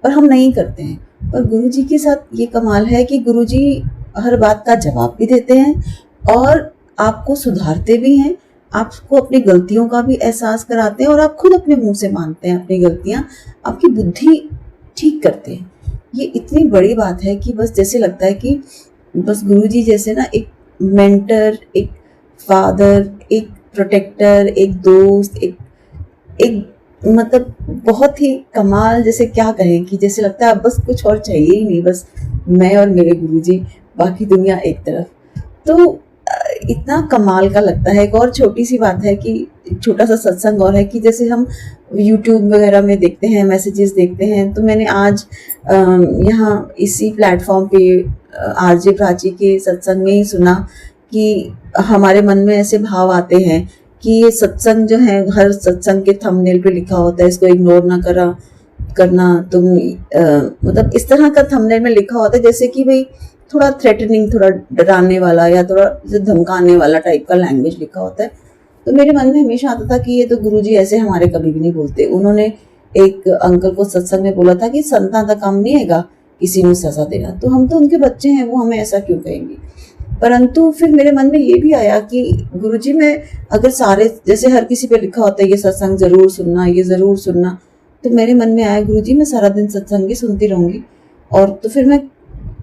पर हम नहीं करते हैं। पर गुरुजी के साथ ये कमाल है कि गुरुजी हर बात का जवाब भी देते हैं और आपको सुधारते भी हैं, आपको अपनी गलतियों का भी एहसास कराते हैं और आप खुद अपने मुंह से मानते हैं अपनी गलतियां, आपकी बुद्धि ठीक करते हैं। ये इतनी बड़ी बात है कि बस जैसे लगता है कि बस गुरुजी जैसे ना एक मेंटर, एक फादर, एक प्रोटेक्टर, एक दोस्त, एक मतलब बहुत ही कमाल, जैसे क्या कहें कि जैसे लगता है अब बस कुछ और चाहिए ही नहीं, बस मैं और मेरे गुरुजी, बाकी दुनिया एक तरफ। तो इतना कमाल का लगता है। एक और छोटी सी बात है कि छोटा सा सत्संग और है कि जैसे हम यूट्यूब वगैरह में देखते हैं, मैसेजेस देखते हैं, तो मैंने आज यहाँ इसी प्लेटफॉर्म पे आरजे प्राची के सत्संग में ही सुना कि हमारे मन में ऐसे भाव आते हैं कि ये सत्संग जो है, हर सत्संग के थंबनेल पे लिखा होता है इसको इग्नोर ना करना तुम, मतलब इस तरह का थंबनेल में लिखा होता है जैसे कि भाई थोड़ा थ्रेटनिंग, थोड़ा डराने वाला या थोड़ा धमकाने वाला टाइप का लैंग्वेज लिखा होता है। तो मेरे मन में हमेशा आता था कि ये तो गुरुजी ऐसे हमारे कभी भी नहीं बोलते। उन्होंने एक अंकल को सत्संग में बोला था कि संतान का काम नहीं हैगा किसी में सजा देना, तो हम तो उनके बच्चे हैं, वो हमें ऐसा क्यों कहेंगे। परंतु फिर मेरे मन में ये भी आया कि गुरुजी, मैं अगर सारे जैसे हर किसी पे लिखा होता है ये सत्संग जरूर सुनना, ये जरूर सुनना, तो मेरे मन में आया गुरुजी मैं सारा दिन सत्संग ही सुनती रहूंगी और तो फिर मैं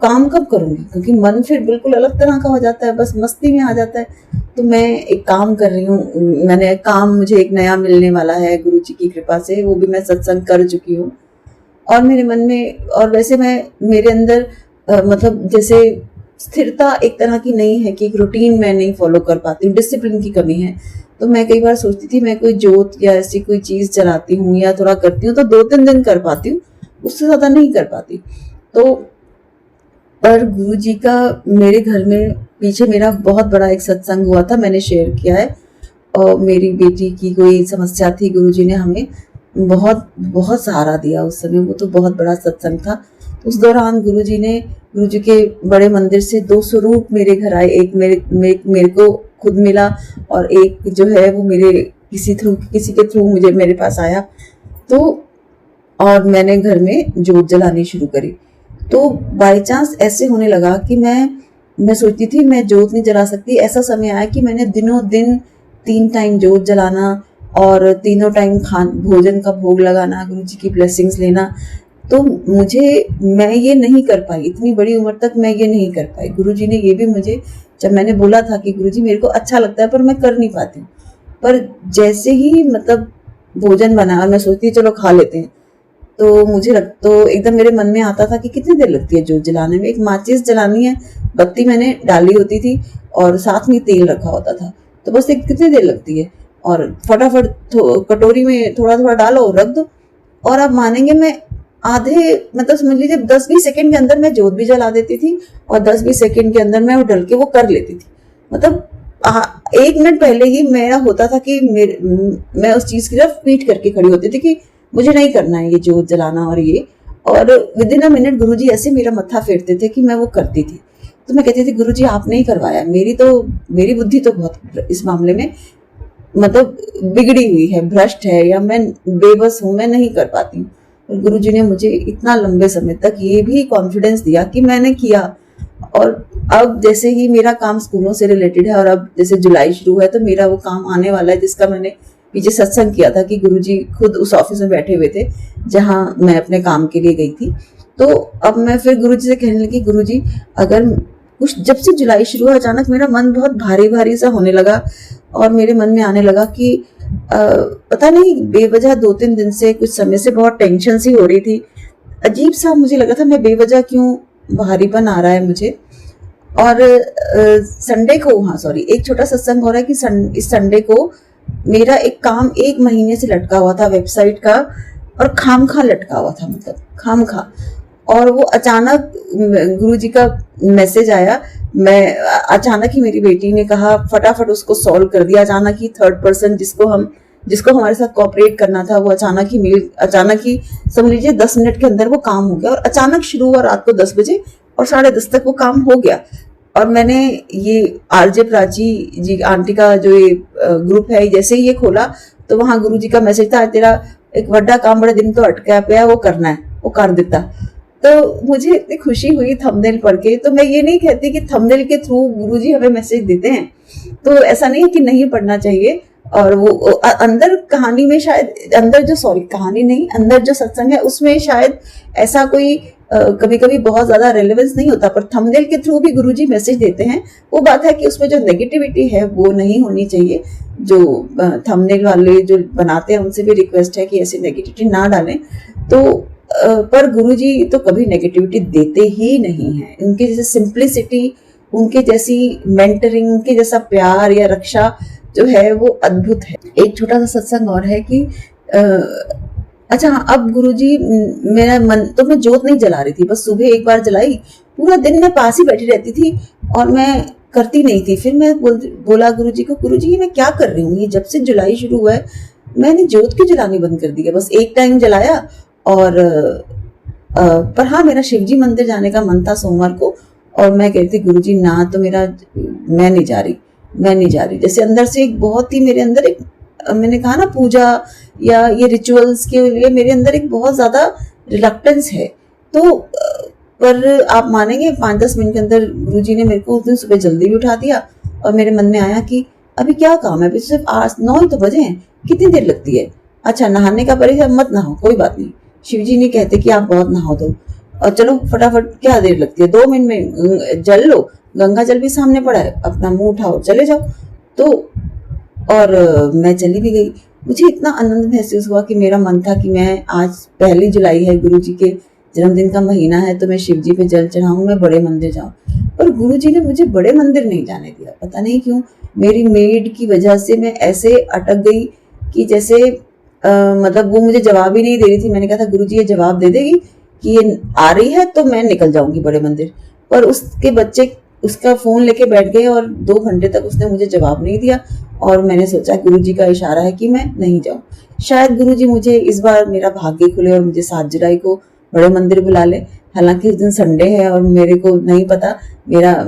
काम कब करूंगी, क्योंकि मन फिर बिल्कुल अलग तरह का हो जाता है, बस मस्ती में आ जाता है। तो मैं एक काम कर रही हूँ, मैंने काम मुझे एक नया मिलने वाला है गुरुजी की कृपा से, वो भी मैं सत्संग कर चुकी हूँ। और मेरे मन में, और वैसे मैं मेरे अंदर मतलब जैसे स्थिरता एक तरह की नहीं है कि एक रूटीन मैं नहीं फॉलो कर पाती हूँ, डिसिप्लिन की कमी है। तो मैं कई बार सोचती थी मैं कोई जोत या ऐसी कोई चीज चलाती हूँ या थोड़ा करती हूँ तो 2-3 दिन कर पाती हूँ, उससे ज्यादा नहीं कर पाती। तो पर गुरुजी का मेरे घर में पीछे मेरा बहुत बड़ा एक सत्संग हुआ था, मैंने शेयर किया है। और मेरी बेटी की कोई समस्या थी, गुरुजी ने हमें बहुत बहुत सहारा दिया उस समय, वो तो बहुत बड़ा सत्संग था। उस दौरान गुरुजी के बड़े मंदिर से 2 स्वरूप मेरे घर आए, एक मेरे को खुद मिला और एक जो है वो मेरे किसी के थ्रू मुझे मेरे पास आया। तो और मैंने घर में जोत जलानी शुरू करी। तो बाय चांस ऐसे होने लगा कि मैं सोचती थी मैं जोत नहीं जला सकती। ऐसा समय आया कि मैंने दिनों दिन 3 टाइम जोत जलाना और तीनों टाइम भोजन का भोग लगाना, गुरुजी की ब्लेसिंग्स लेना। तो मैं ये नहीं कर पाई, इतनी बड़ी उम्र तक मैं ये नहीं कर पाई। गुरुजी ने ये भी मुझे, जब मैंने बोला था कि गुरुजी मेरे को अच्छा लगता है पर मैं कर नहीं पाती हूँ, पर जैसे ही मतलब भोजन बना और मैं सोचती चलो खा लेते हैं, तो एकदम मेरे मन में आता था कि कितनी देर लगती है जोत जलाने में। एक माचिस जलानी है, बत्ती मैंने डाली होती थी और साथ में तेल रखा होता था, तो बस एक कितनी देर लगती है और फटाफट कटोरी में थोड़ा थोड़ा डालो, रख दो। और आप मानेंगे मैं मतलब समझ लीजिए 10-20 सेकंड के अंदर मैं जोत भी जला देती थी और 10-20 सेकंड के अंदर मैं वो डल के वो कर लेती थी। मतलब 1 मिनट पहले ही मेरा होता था कि मैं उस चीज की तरफ पीठ करके खड़ी होती थी कि मुझे नहीं करना है ये जोत जलाना और ये। और विद इन अ मिनट गुरुजी ऐसे मेरा मत्था फेरते थे कि मैं वो करती थी। तो मैं कहती थी गुरुजी आपने ही करवाया, मेरी बुद्धि तो बहुत इस मामले में मतलब बिगड़ी हुई है, भ्रष्ट है, या मैं बेबस हूँ, मैं नहीं कर पाती हूँ। और गुरुजी ने मुझे इतना लंबे समय तक ये भी कॉन्फिडेंस दिया कि मैंने किया। और अब जैसे ही मेरा काम स्कूलों से रिलेटेड है और अब जैसे जुलाई शुरू है तो मेरा वो काम आने वाला है जिसका मैंने पीछे सत्संग किया था कि गुरुजी खुद उस ऑफिस में बैठे हुए थे जहां मैं अपने काम के लिए गई थी। तो अब मैं फिर गुरुजी से कहने लगी गुरुजी अगर कुछ, जब से जुलाई शुरू हुआ अचानक मेरा मन बहुत भारी भारी सा होने लगा और मेरे मन में आने लगा कि पता नहीं बेवजह 2-3 दिन से कुछ समय से बहुत टेंशन सी हो रही थी, अजीब सा मुझे लगा था मैं बेवजह क्यों भारीपन आ रहा है मुझे। और संडे को एक छोटा सत्संग हो रहा है कि इस संडे को मेरा एक काम 1 महीने से लटका हुआ था वेबसाइट का, और खामखा लटका हुआ था, मतलब खामखा। और वो अचानक गुरुजी का मैसेज आया, मैं अचानक ही मेरी बेटी ने कहा फटाफट उसको सॉल्व कर दिया। अचानक ही 3rd पर्सन जिसको हमारे साथ कोऑपरेट करना था वो अचानक ही समझ लीजिए 10 मिनट के अंदर वो काम हो गया। और अचानक शुरू हुआ रात को 10 बजे और 10:30 तक वो काम हो गया। और मैंने ये आरजे प्राची जी आंटी का जो ये ग्रुप है जैसे ही ये खोला तो वहां गुरुजी का मैसेज था तेरा एक बड़ा काम बड़े दिन तो अटका पे वो करना है। वो कर देता। तो मुझे इतनी खुशी हुई थंबनेल पढ़ के। तो मैं ये नहीं कहती कि थंबनेल के थ्रू गुरुजी हमें मैसेज देते हैं, तो ऐसा नहीं है कि नहीं पढ़ना चाहिए। और वो अंदर कहानी में शायद अंदर जो कहानी नहीं, अंदर जो सत्संग है उसमें शायद ऐसा कोई कभी कभी बहुत ज्यादा रेलेवेंस नहीं होता, पर थंबनेल के थ्रू भी गुरुजी मैसेज देते हैं। वो बात है कि उसमें जो नेगेटिविटी है वो नहीं होनी चाहिए। जो थंबनेल वाले जो बनाते हैं उनसे भी रिक्वेस्ट है कि ऐसी नेगेटिविटी ना डालें। तो पर गुरुजी तो कभी नेगेटिविटी देते ही नहीं है। उनके जैसे सिंप्लिसिटी, उनके जैसी मेंटरिंग, उनके जैसा प्यार या रक्षा जो है वो अद्भुत है। एक छोटा सा सत्संग और है कि अच्छा हाँ, अब गुरुजी मेरा मन तो मैं जोत नहीं जला रही थी, बस सुबह एक बार जलाई, पूरा दिन मैं पास ही बैठी रहती थी और मैं करती नहीं थी। फिर मैं बोला गुरुजी को, गुरुजी ये मैं क्या कर रही हूँ, ये जब से जुलाई शुरू हुआ है मैंने जोत क्यों जलानी बंद कर दी है। बस एक टाइम जलाया और पर हाँ, मेरा शिवजी मंदिर जाने का मन था सोमवार को, और मैं कहती गुरुजी ना, तो मैं नहीं जा रही। जैसे अंदर से एक बहुत ही मेरे अंदर एक, मैंने कहा ना, पूजा या ये रिचुअल्स के लिए मेरे अंदर एक बहुत ज्यादा रिलक्टेंस है। तो पर आप मानेंगे 5-10 मिनट के अंदर गुरुजी ने मेरे को उस दिन सुबह जल्दी भी उठा दिया, और मेरे मन में आया कि अभी क्या काम है, अभी सिर्फ 8-9 ही तो बजे हैं, कितनी देर लगती है। अच्छा, नहाने का परहेज, मत नहाओ, कोई बात नहीं, शिवजी ने कहते कि आप बहुत नहाओ दो, और चलो फटाफट, क्या देर लगती है, 2 मिनट में जल लो, गंगा जल भी सामने पड़ा है, अपना मुंह उठाओ चले जाओ। तो और मैं चली भी गई। मुझे इतना आनंद महसूस हुआ कि मेरा मन था कि मैं आज 1 जुलाई है, गुरुजी के जन्मदिन का महीना है, तो मैं शिवजी पे जल चढ़ाऊं, मैं बड़े मंदिर जाऊं। पर गुरुजी ने मुझे बड़े मंदिर नहीं जाने दिया, पता नहीं क्यों। मेरी मेड की वजह से मैं ऐसे अटक गई कि जैसे मतलब वो मुझे जवाब ही नहीं दे रही थी। मैंने कहा था गुरुजी ये जवाब दे देगी कि ये आ रही है तो मैं निकल जाऊंगी बड़े मंदिर, पर उसके बच्चे उसका फोन लेके बैठ गए और 2 घंटे तक उसने मुझे जवाब नहीं दिया। और मैंने सोचा गुरुजी का इशारा है कि मैं नहीं जाऊं। शायद गुरुजी मुझे इस बार मेरा भाग्य खुले और मुझे 7 जुलाई को बड़े मंदिर बुला ले। हालांकि उस दिन संडे है और मेरे को नहीं पता,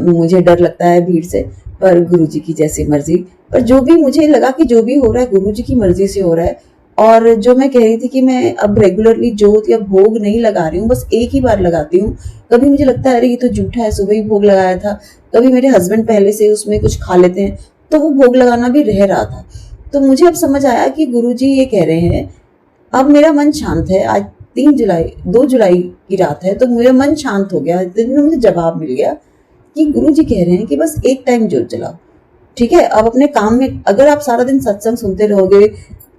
मुझे डर लगता है भीड़ से, पर गुरुजी की जैसी मर्जी। पर जो भी मुझे लगा कि जो भी हो रहा है गुरुजी की मर्जी से हो रहा है। और जो मैं कह रही थी कि मैं अब रेगुलरली जोत या भोग नहीं लगा रही हूँ, बस एक ही बार लगाती हूँ। कभी मुझे लगता है अरे ये तो झूठा है, सुबह ही भोग लगाया था। कभी मेरे हस्बैंड पहले से उसमें कुछ खा लेते हैं, तो वो भोग लगाना भी रह रहा था। तो मुझे अब समझ आया कि गुरुजी ये कह रहे हैं, अब मेरा मन शांत है। आज 2 जुलाई की रात है, तो मेरा मन शांत हो गया। दिन में मुझे जवाब मिल गया कि गुरुजी कह रहे हैं कि बस एक टाइम जोत जलाओ, ठीक है। अब अपने काम में अगर आप सारा दिन सत्संग सुनते रहोगे,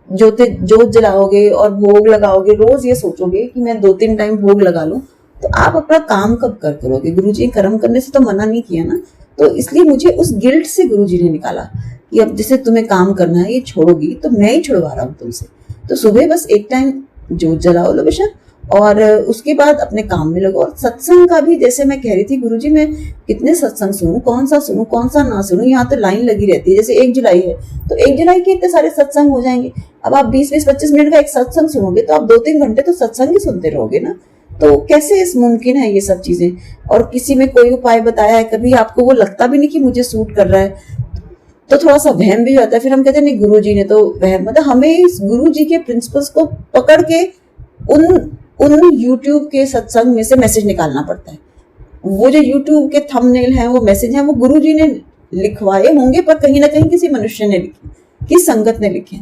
जोत जलाओगे और भोग लगाओगे, रोज ये सोचोगे कि मैं 2-3 टाइम भोग लगा लूं, तो आप अपना काम कब करोगे। गुरुजी ने कर्म करने से तो मना नहीं किया ना। तो इसलिए मुझे उस गिल्ट से गुरुजी ने निकाला कि अब जैसे तुम्हें काम करना है, ये छोड़ोगी तो मैं ही छुड़वा रहा हूँ तुमसे। तो सुबह बस एक टाइम जोत जलाओ लो बेशक, और उसके बाद अपने काम में लगो। और सत्संग का भी जैसे मैं कह रही थी, गुरुजी मैं कितने सत्संग सुनूं, कौन सा ना सुनूं, यहाँ तो लाइन लगी रहती है। जैसे 1 जुलाई है तो 1 जुलाई के इतने सारे सत्संग हो जाएंगे। अब आप 20-25 मिनट का एक सत्संग सुनोगे तो आप 2-3 घंटे तो सत्संग ही सुनते रहोगे ना। तो कैसे इस मुमकिन है ये सब चीजें। और किसी में कोई उपाय बताया है, कभी आपको वो लगता भी नहीं कि मुझे सूट कर रहा है, तो थोड़ा सा वहम भी होता है। फिर हम कहते हैं नहीं गुरुजी ने तो वहम, मतलब हमें इस गुरुजी के प्रिंसिपल्स को पकड़ के उन यूट्यूब के सत्संग में से मैसेज निकालना पड़ता है। वो जो यूट्यूब के थंबनेल हैं, वो मैसेज हैं, वो गुरुजी ने लिखवाए होंगे, पर कहीं ना कहीं किसी मनुष्य ने लिखे, किस संगत ने लिखे,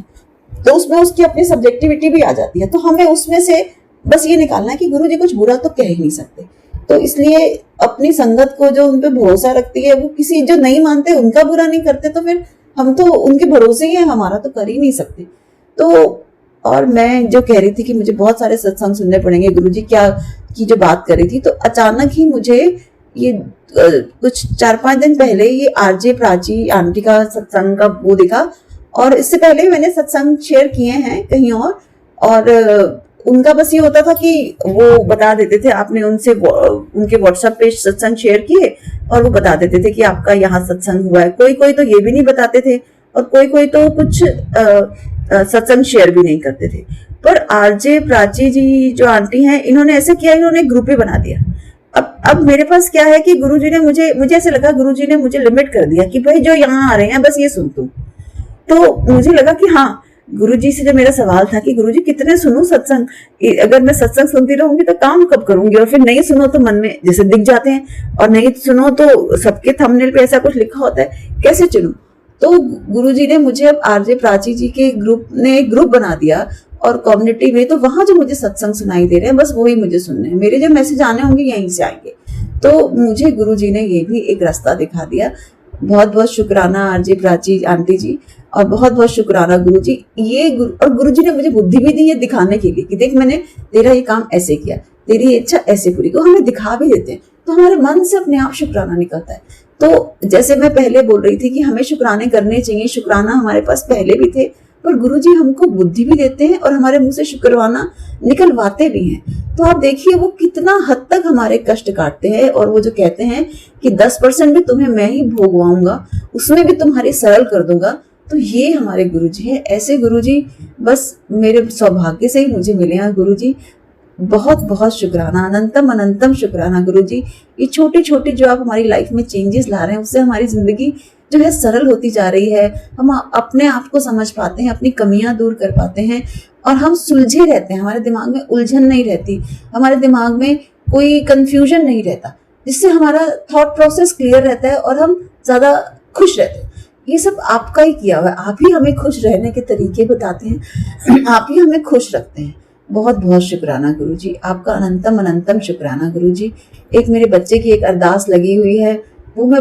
तो उसमें उसकी अपनी सब्जेक्टिविटी भी आ जाती है। तो हमें उसमें से बस ये निकालना है कि गुरुजी कुछ बुरा तो कह ही नहीं सकते। तो इसलिए अपनी संगत को जो उन पे भरोसा रखती है, वो किसी जो नहीं मानते उनका बुरा नहीं करते, तो फिर हम तो उनके भरोसे ही है, हमारा तो कर ही नहीं सकते। तो और मैं जो कह रही थी कि मुझे बहुत सारे सत्संग सुनने पड़ेंगे, गुरुजी क्या की जो बात कर रही थी, तो अचानक ही मुझे ये कुछ 4-5 दिन पहले ये आरजे प्राची आंटी का सत्संग का वो दिखा। और इससे पहले मैंने सत्संग शेयर किए हैं कहीं और उनका बस ये होता था कि वो बता देते थे, आपने उनसे उनके व्हाट्सएप पे सत्संग शेयर किए और वो बता देते थे कि आपका यहाँ सत्संग हुआ है। कोई तो ये भी नहीं बताते थे, और कोई तो कुछ सत्संग शेयर भी नहीं करते थे। पर आरजे प्राची जी जो आंटी हैं, इन्होंने ऐसे किया, इन्होंने ग्रुप ही बना दिया। अब मेरे पास क्या है कि गुरुजी ने मुझे ऐसे लगा, गुरुजी ने मुझे लिमिट कर दिया कि भाई जो यहाँ आ रहे हैं बस ये सुन तू। तो मुझे लगा कि हाँ, गुरुजी से जब मेरा सवाल था कि गुरुजी कितने सुनूं सत्संग, अगर मैं सत्संग सुनती रहूंगी तो काम कब करूंगी, और फिर नहीं सुनो तो मन में जैसे दिख जाते हैं, और नहीं सुनो तो सबके थंबनेल पे ऐसा कुछ लिखा होता है, कैसे चुनूं। तो गुरुजी ने मुझे अब आरजे प्राची जी के ग्रुप ने एक ग्रुप बना दिया और कम्युनिटी में, तो वहां जो मुझे सत्संग सुनाई दे रहे हैं बस वही मुझे सुनने हैं, मेरे जो मैसेज आने होंगे यहीं से आएंगे। तो मुझे गुरुजी ने ये भी एक रास्ता दिखा दिया। बहुत बहुत शुक्राना आरजे प्राची आंटी जी, और बहुत बहुत शुक्राना गुरुजी। और गुरुजी ने मुझे बुद्धि भी दी है दिखाने के लिए कि देख मैंने तेरा ये काम ऐसे किया, तेरी इच्छा ऐसे पूरी को हमें दिखा भी देते हैं, तो हमारे मन से अपने आप शुक्राना निकलता है। तो जैसे मैं पहले बोल रही थी कि हमें शुक्राने करने चाहिए, शुक्राना हमारे पास पहले भी थे, पर गुरुजी हमको बुद्धि भी देते हैं और हमारे मुंह से शुक्रवाना निकलवाते भी हैं। तो आप देखिए वो कितना हद तक हमारे कष्ट काटते हैं, और वो जो कहते हैं कि 10% भी तुम्हें मैं ही भोगवाऊंगा, उसमें भी तुम्हारी सरल कर दूंगा। तो ये हमारे गुरुजी है। ऐसे गुरुजी बस मेरे सौभाग्य से ही मुझे मिले हैं गुरुजी। बहुत बहुत शुक्राना, अनंतम अनंतम शुक्राना गुरुजी। ये छोटी छोटी जो आप हमारी लाइफ में चेंजेस ला रहे हैं, उससे हमारी जिंदगी जो है सरल होती जा रही है। हम अपने आप को समझ पाते हैं, अपनी कमियां दूर कर पाते हैं, और हम सुलझे रहते हैं। हमारे दिमाग में उलझन नहीं रहती, हमारे दिमाग में कोई कंफ्यूजन नहीं रहता, जिससे हमारा थॉट प्रोसेस क्लियर रहता है और हम ज्यादा खुश रहते हैं। ये सब आपका ही किया हुआ है, आप ही हमें खुश रहने के तरीके बताते हैं, आप ही हमें खुश रखते हैं। बहुत बहुत शुक्राना गुरुजी, आपका अनंतम अनंतम शुक्राना गुरुजी। एक मेरे बच्चे की एक अरदास लगी हुई है, वो मैं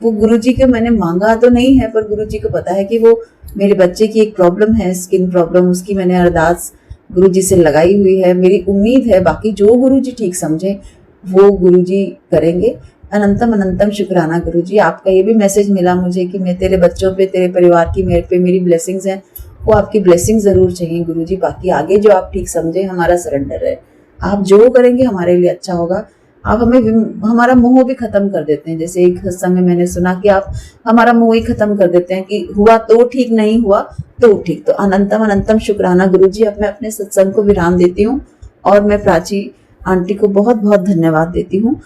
वो गुरुजी के मैंने मांगा तो नहीं है, पर गुरुजी को पता है कि वो मेरे बच्चे की एक प्रॉब्लम है, स्किन प्रॉब्लम, उसकी मैंने अरदास गुरुजी से लगाई हुई है। मेरी उम्मीद है बाकी जो गुरुजी ठीक समझे वो गुरुजी करेंगे। अनंतम अनंतम शुक्राना गुरुजी। आपका ये भी मैसेज मिला मुझे कि मैं तेरे बच्चों पे, तेरे परिवार की मेरे पे मेरी ब्लेसिंग्स हैं, वो आपकी ब्लेसिंग जरूर चाहिए गुरुजी। बाकी आगे जो आप ठीक समझे, हमारा सरेंडर है, आप जो करेंगे हमारे लिए अच्छा होगा। आप हमें हमारा मोह भी खत्म कर देते हैं। जैसे एक समय मैंने सुना कि आप हमारा मोह ही खत्म कर देते हैं कि हुआ तो ठीक, नहीं हुआ तो ठीक। तो अनंतम अनंतम शुक्राना गुरुजी। अब मैं अपने सत्संग को विराम देती हूँ और मैं प्राची आंटी को बहुत बहुत धन्यवाद देती हूँ।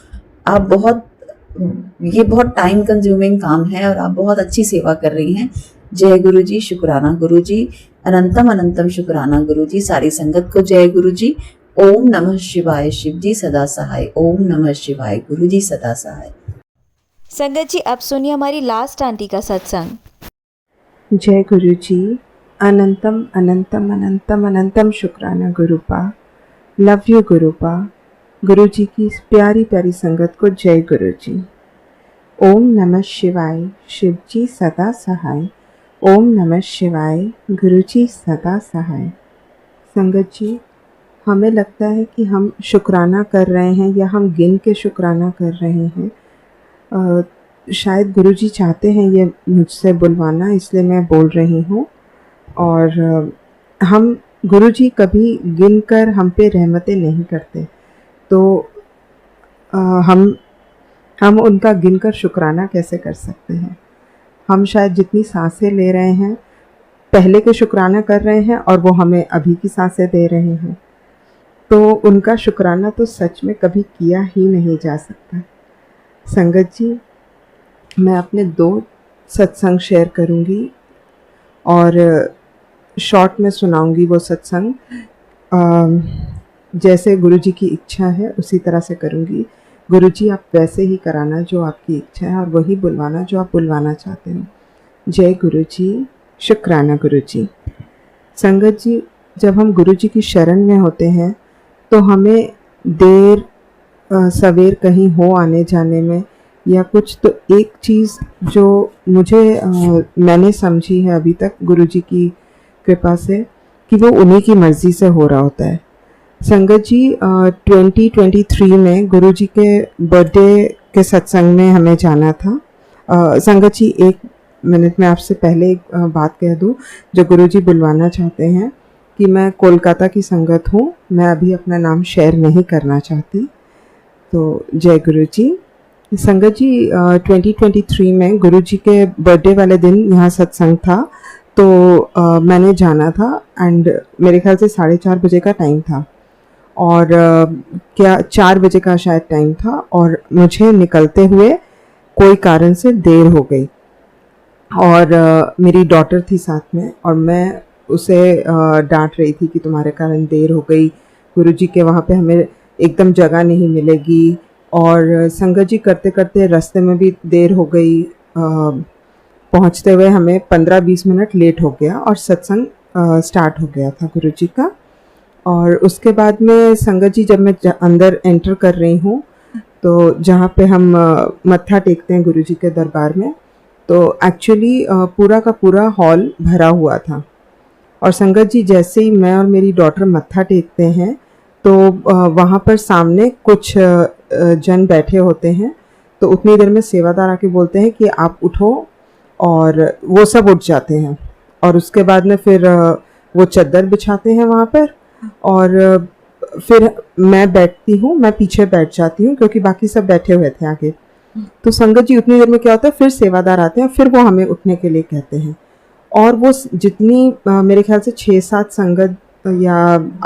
आप ये बहुत टाइम कंज्यूमिंग काम है और आप बहुत अच्छी सेवा कर रही हैं। जय गुरुजी, शुक्राना गुरुजी, अनंतम अनंतम शुक्राना गुरुजी। सारी संगत को जय गुरुजी। ओम नमः शिवाय, शिव जी सदा सहाय। ओम नमः शिवाय, गुरुजी सदा सहाय। संगत जी, अब सुनिए हमारी लास्ट आंटी का सत्संग। जय गुरुजी, अनंतम अनंतम अनंतम अनंतम शुक्राना गुरुपा। Love you गुरुपा। गुरुजी की इस प्यारी प्यारी संगत को जय गुरुजी। ओम नमः शिवाय, शिव जी सदा सहाय। ओम नमः शिवाय, गुरुजी सदा सहाय। संगत जी, हमें लगता है कि हम शुक्राना कर रहे हैं या हम गिन के शुक्राना कर रहे हैं। शायद गुरुजी चाहते हैं ये मुझसे बुलवाना, इसलिए मैं बोल रही हूँ। और हम गुरुजी कभी गिन कर हम पे रहमतें नहीं करते, तो हम उनका गिनकर शुक्राना कैसे कर सकते हैं। हम शायद जितनी सांसें ले रहे हैं पहले के शुक्राना कर रहे हैं और वो हमें अभी की सांसें दे रहे हैं, तो उनका शुक्राना तो सच में कभी किया ही नहीं जा सकता। संगत जी, मैं अपने 2 सत्संग शेयर करूंगी और शॉर्ट में सुनाऊंगी वो सत्संग। जैसे गुरुजी की इच्छा है उसी तरह से करूंगी। गुरुजी, आप वैसे ही कराना जो आपकी इच्छा है और वही बुलवाना जो आप बुलवाना चाहते हो। जय गुरुजी, शुक्राना गुरुजी। संगत जी, जब हम गुरुजी की शरण में होते हैं तो हमें देर सवेर कहीं हो आने जाने में या कुछ, तो एक चीज़ जो मैंने समझी है अभी तक गुरुजी की कृपा से, कि वो उन्हीं की मर्ज़ी से हो रहा होता है। संगत जी, 2023 में गुरुजी के बर्थडे के सत्संग में हमें जाना था। संगत जी, 1 मिनट में आपसे पहले एक बात कह दूँ जो गुरुजी बुलवाना चाहते हैं, कि मैं कोलकाता की संगत हूँ। मैं अभी अपना नाम शेयर नहीं करना चाहती। तो जय गुरुजी। संगत जी, 2023 में गुरुजी के बर्थडे वाले दिन यहाँ सत्संग था, तो मैंने जाना था एंड मेरे ख्याल से 4:30 बजे का टाइम था, और क्या 4 बजे का शायद टाइम था, और मुझे निकलते हुए कोई कारण से देर हो गई। और मेरी डॉटर थी साथ में, और मैं उसे डांट रही थी कि तुम्हारे कारण देर हो गई, गुरुजी के वहाँ पे हमें एकदम जगह नहीं मिलेगी। और संगत जी करते करते रास्ते में भी देर हो गई, पहुँचते हुए हमें 15-20 मिनट लेट हो गया और सत्संग स्टार्ट हो गया था गुरुजी का। और उसके बाद में संगत जी जब मैं अंदर एंटर कर रही हूँ, तो जहाँ पे हम मत्था टेकते हैं गुरुजी के दरबार में, तो एक्चुअली पूरा का पूरा हॉल भरा हुआ था। और संगत जी जैसे ही मैं और मेरी डॉटर मत्था टेकते हैं, तो वहाँ पर सामने कुछ जन बैठे होते हैं, तो उतनी देर में सेवादार आके बोलते हैं कि आप उठो, और वो सब उठ जाते हैं। और उसके बाद में फिर वो चद्दर बिछाते हैं वहाँ पर, और फिर मैं बैठती हूँ, मैं पीछे बैठ जाती हूँ क्योंकि बाकी सब बैठे हुए थे आगे। तो संगत जी उतनी देर में क्या होता है, फिर सेवादार आते हैं, फिर वो हमें उठने के लिए कहते हैं। और वो जितनी मेरे ख्याल से 6-7 संगत या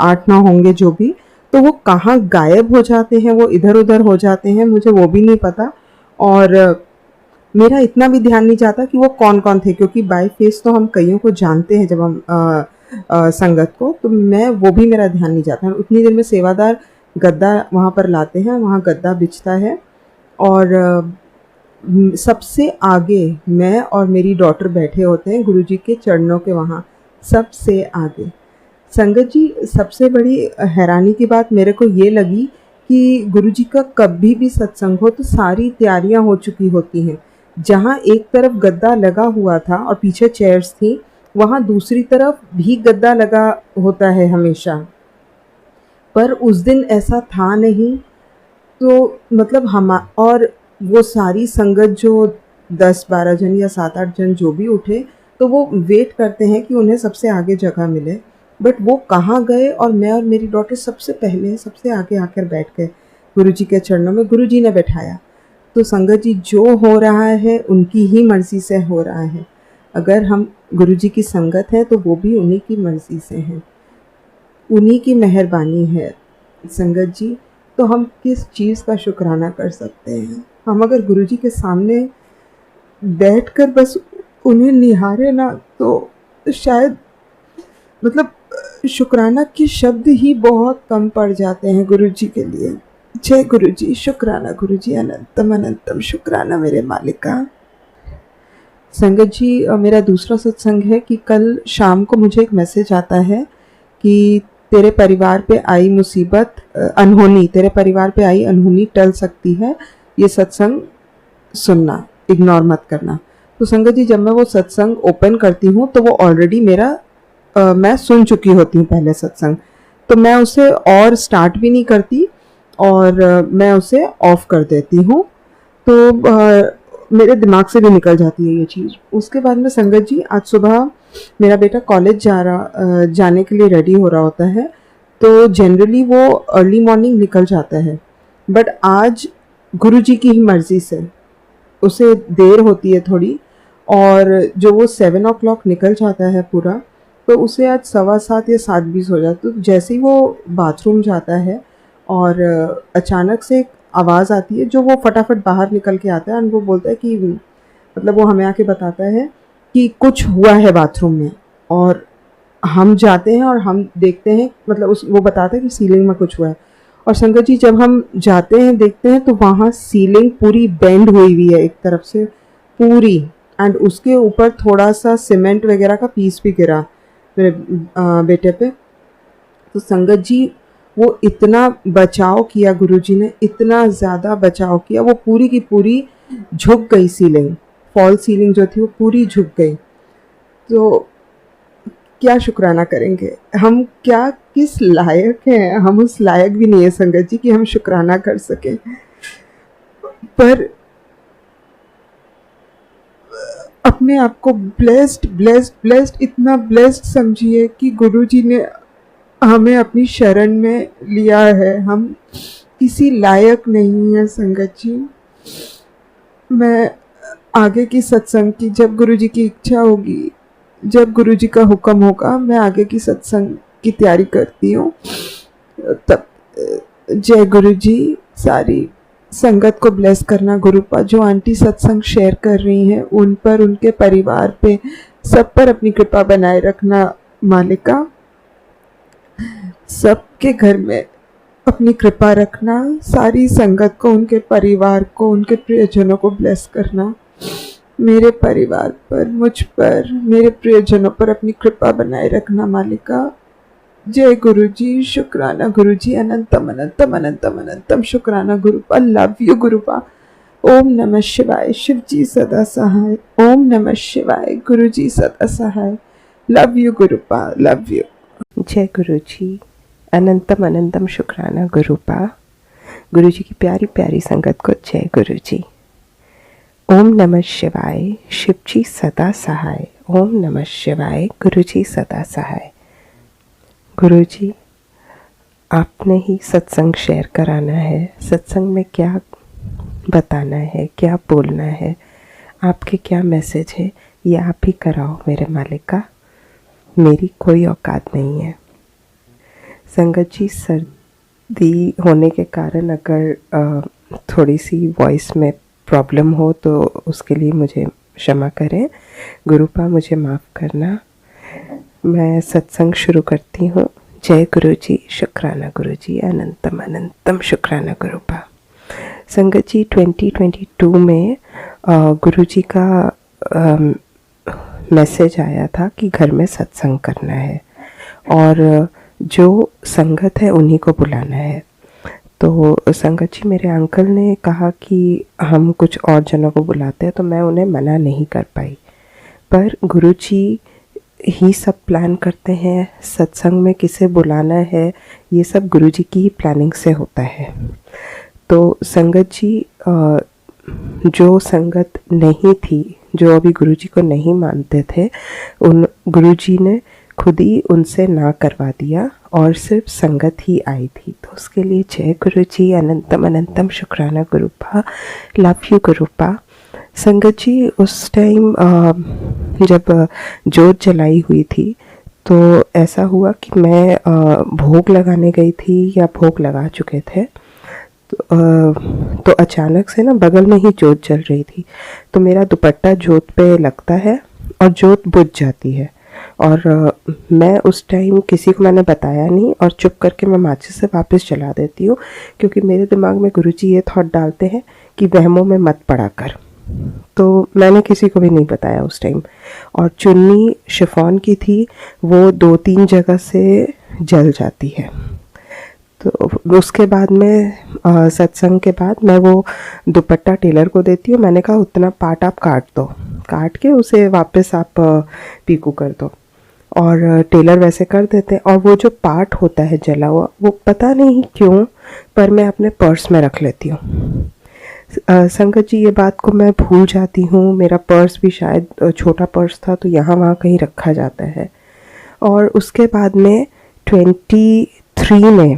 8-9 होंगे जो भी, तो वो कहाँ गायब हो जाते हैं, वो इधर उधर हो जाते हैं, मुझे वो भी नहीं पता। और मेरा इतना भी ध्यान नहीं जाता कि वो कौन कौन थे, क्योंकि बाय फेस तो हम कईयों को जानते हैं जब हम संगत को, तो मैं वो भी मेरा ध्यान नहीं जाता। उतनी देर में सेवादार गद्दा वहाँ पर लाते हैं, वहाँ गद्दा बिछता है, और सबसे आगे मैं और मेरी डॉटर बैठे होते हैं गुरुजी के चरणों के वहाँ, सबसे आगे। संगत जी सबसे बड़ी हैरानी की बात मेरे को ये लगी कि गुरुजी का कभी भी सत्संग हो तो सारी तैयारियां हो चुकी होती हैं। जहाँ एक तरफ गद्दा लगा हुआ था और पीछे चेयर्स थी, वहाँ दूसरी तरफ भी गद्दा लगा होता है हमेशा, पर उस दिन ऐसा था नहीं। तो मतलब हम और वो सारी संगत जो 10-12 जन या 7-8 जन जो भी उठे, तो वो वेट करते हैं कि उन्हें सबसे आगे जगह मिले, बट वो कहाँ गए, और मैं और मेरी डॉटर सबसे पहले सबसे आगे आकर बैठ गए गुरुजी के चरणों में। गुरुजी ने बैठाया। तो संगत जी जो हो रहा है उनकी ही मर्ज़ी से हो रहा है। अगर हम गुरुजी की संगत है तो वो भी उन्हीं की मर्ज़ी से है, उन्हीं की मेहरबानी है संगत जी। तो हम किस चीज़ का शुक्राना कर सकते हैं? हम अगर गुरुजी के सामने बैठकर बस उन्हें निहारे ना, तो शायद मतलब शुक्राना के शब्द ही बहुत कम पड़ जाते हैं गुरुजी के लिए। जय गुरुजी, शुक्राना गुरुजी, अनंतम अनंतम शुक्राना मेरे मालिका। संगत जी मेरा दूसरा सत्संग है कि कल शाम को मुझे एक मैसेज आता है कि तेरे परिवार पे आई मुसीबत अनहोनी, तेरे परिवार पे आई अनहोनी टल सकती है, ये सत्संग सुनना, इग्नोर मत करना। तो संगत जी जब मैं वो सत्संग ओपन करती हूँ तो वो ऑलरेडी मेरा मैं सुन चुकी होती हूँ पहले सत्संग, तो मैं उसे और स्टार्ट भी नहीं करती और मैं उसे ऑफ कर देती हूँ। तो मेरे दिमाग से भी निकल जाती है ये चीज़। उसके बाद में संगत जी आज सुबह मेरा बेटा कॉलेज जाने के लिए रेडी हो रहा होता है, तो जनरली वो अर्ली मॉर्निंग निकल जाता है, बट आज गुरुजी की ही मर्ज़ी से उसे देर होती है थोड़ी, और जो वो 7 o'clock निकल जाता है पूरा, तो उसे आज 7:15 या 7:20 हो जाता। तो जैसे ही वो बाथरूम जाता है और अचानक से एक आवाज़ आती है, जो वो फटाफट बाहर निकल के आता है और वो बोलता है कि मतलब वो हमें आके बताता है कि कुछ हुआ है बाथरूम में। और हम जाते हैं और हम देखते हैं, मतलब वो बताता है कि सीलिंग में कुछ हुआ है। और संगत जी जब हम जाते हैं देखते हैं तो वहाँ सीलिंग पूरी बेंड हुई हुई है एक तरफ से पूरी, एंड उसके ऊपर थोड़ा सा सीमेंट वगैरह का पीस भी गिरा मेरे बेटे पे। तो संगत जी वो इतना बचाव किया गुरुजी ने, इतना ज़्यादा बचाव किया, वो पूरी की पूरी झुक गई सीलिंग, फॉल सीलिंग जो थी वो पूरी झुक गई। तो क्या शुक्राना करेंगे हम, क्या किस लायक हैं हम? उस लायक भी नहीं है संगत जी कि हम शुक्राना कर सकें, पर अपने आप को ब्लेस्ड इतना ब्लेस्ड समझिए कि गुरुजी ने हमें अपनी शरण में लिया है। हम किसी लायक नहीं है संगत जी। मैं आगे की सत्संग की, जब गुरुजी की इच्छा होगी, जब गुरुजी का हुक्म होगा, मैं आगे की सत्संग की तैयारी करती हूँ। तब जय गुरुजी, सारी संगत को ब्लेस करना गुरुपा। जो आंटी सत्संग शेयर कर रही हैं उन पर, उनके परिवार पे, सब पर अपनी कृपा बनाए रखना मालिका। सबके घर में अपनी कृपा रखना, सारी संगत को, उनके परिवार को, उनके प्रियजनों को ब्लेस करना। मेरे परिवार पर, मुझ पर, मेरे प्रियजनों पर अपनी कृपा बनाए रखना मालिका। जय गुरुजी, शुक्राना गुरुजी, अनंतम अनंतम अनंतम अनंतम शुक्राना गुरुपा। Love you गुरुपा। ओम नमः शिवाय। शिव जी सदा सहाय। ओम नमः शिवाय। गुरुजी सदा सहाय। लव यू गुरुपा, लव यू। जय गुरुजी, अनंतम अनंतम शुक्राना गुरुपा। गुरुजी की प्यारी प्यारी संगत को जय गुरुजी। ओम नमः शिवाय। शिवजी सदा सहाय। ओम नमः शिवाय। गुरुजी सदा सहाय। गुरुजी, आपने ही सत्संग शेयर कराना है। सत्संग में क्या बताना है, क्या बोलना है, आपके क्या मैसेज है, ये आप ही कराओ मेरे मालिका। मेरी कोई औकात नहीं है। संगत जी, सर्दी होने के कारण अगर थोड़ी सी वॉइस में प्रॉब्लम हो तो उसके लिए मुझे क्षमा करें। गुरुपा, मुझे माफ़ करना। मैं सत्संग शुरू करती हूँ। जय गुरुजी, शुक्राना गुरुजी, अनंतम अनंतम शुक्राना गुरुपा। संगत जी, 2022 में गुरुजी का मैसेज आया था कि घर में सत्संग करना है और जो संगत है उन्हीं को बुलाना है। तो संगत जी, मेरे अंकल ने कहा कि हम कुछ और जनों को बुलाते हैं, तो मैं उन्हें मना नहीं कर पाई। पर गुरुजी ही सब प्लान करते हैं। सत्संग में किसे बुलाना है ये सब गुरुजी की ही प्लानिंग से होता है। तो संगत जी, जो संगत नहीं थी, जो अभी गुरुजी को नहीं मानते थे, उन गुरुजी ने खुद ही उनसे ना करवा दिया और सिर्फ संगत ही आई थी। तो उसके लिए जय गुरुजी, अनंतम अनंतम शुक्राना गुरुपा। Love you गुरुपा। संगत जी, उस टाइम जब जोत जलाई हुई थी तो ऐसा हुआ कि मैं भोग लगाने गई थी या भोग लगा चुके थे। तो अचानक से ना बगल में ही जोत जल रही थी, तो मेरा दुपट्टा जोत पे लगता है और जोत बुझ जाती है। और मैं उस टाइम किसी को मैंने बताया नहीं और चुप करके मैं माचिस से वापस चला देती हूँ, क्योंकि मेरे दिमाग में गुरुजी ये थॉट डालते हैं कि वहमों में मत पड़ा कर। तो मैंने किसी को भी नहीं बताया उस टाइम। और चुन्नी शिफॉन की थी, वो 2-3 जगह से जल जाती है। तो उसके बाद में सत्संग के बाद मैं वो दुपट्टा टेलर को देती हूँ। मैंने कहा उतना पार्ट आप काट दो, काट के उसे वापस आप पीकू कर दो। और टेलर वैसे कर देते हैं। और वो जो पार्ट होता है जला हुआ, वो पता नहीं क्यों पर मैं अपने पर्स में रख लेती हूँ। संगत जी, ये बात को मैं भूल जाती हूँ। मेरा पर्स भी शायद छोटा पर्स था, तो यहाँ वहाँ कहीं रखा जाता है। और उसके बाद में 23 में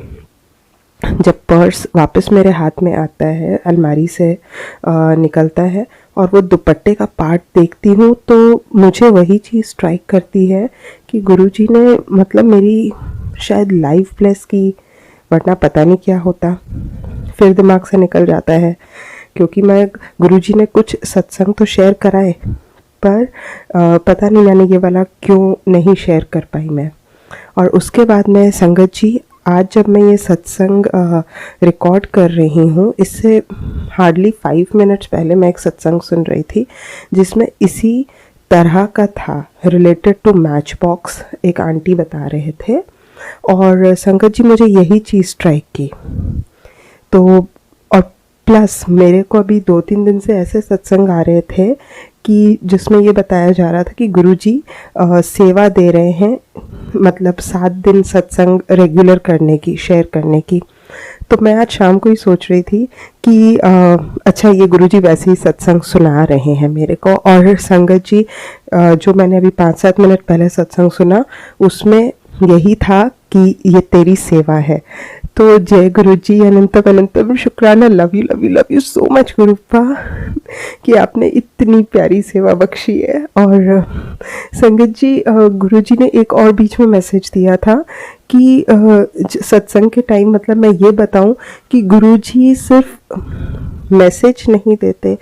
जब पर्स वापस मेरे हाथ में आता है, अलमारी से निकलता है और वो दुपट्टे का पार्ट देखती हूँ, तो मुझे वही चीज़ स्ट्राइक करती है कि गुरुजी ने मतलब मेरी शायद लाइफ ब्लेस की, वरना पता नहीं क्या होता। फिर दिमाग से निकल जाता है, क्योंकि मैं गुरुजी ने कुछ सत्संग तो शेयर कराए, पर पता नहीं मैंने ये वाला क्यों नहीं शेयर कर पाई मैं। और उसके बाद में संगत जी, आज जब मैं ये सत्संग रिकॉर्ड कर रही हूँ, इससे हार्डली 5 मिनट्स पहले मैं एक सत्संग सुन रही थी जिसमें इसी तरह का था, रिलेटेड टू मैच बॉक्स। एक आंटी बता रहे थे और संगत जी मुझे यही चीज़ स्ट्राइक की। तो और प्लस मेरे को अभी 2-3 दिन से ऐसे सत्संग आ रहे थे कि जिसमें ये बताया जा रहा था कि गुरुजी सेवा दे रहे हैं, मतलब 7 दिन सत्संग रेगुलर करने की, शेयर करने की। तो मैं आज शाम को ही सोच रही थी कि अच्छा, ये गुरुजी वैसे ही सत्संग सुना रहे हैं मेरे को। और संगत जी, जो मैंने अभी 5-7 मिनट पहले सत्संग सुना, उसमें यही था कि ये तेरी सेवा है। तो जय गुरु जी, अनंतम अनंतम शुक्राना। लव यू सो मच गुरुपा कि आपने इतनी प्यारी सेवा बख्शी है। और संगत जी, गुरु जी ने एक और बीच में मैसेज दिया था कि सत्संग के टाइम, मतलब मैं ये बताऊं कि गुरु जी सिर्फ मैसेज नहीं देते,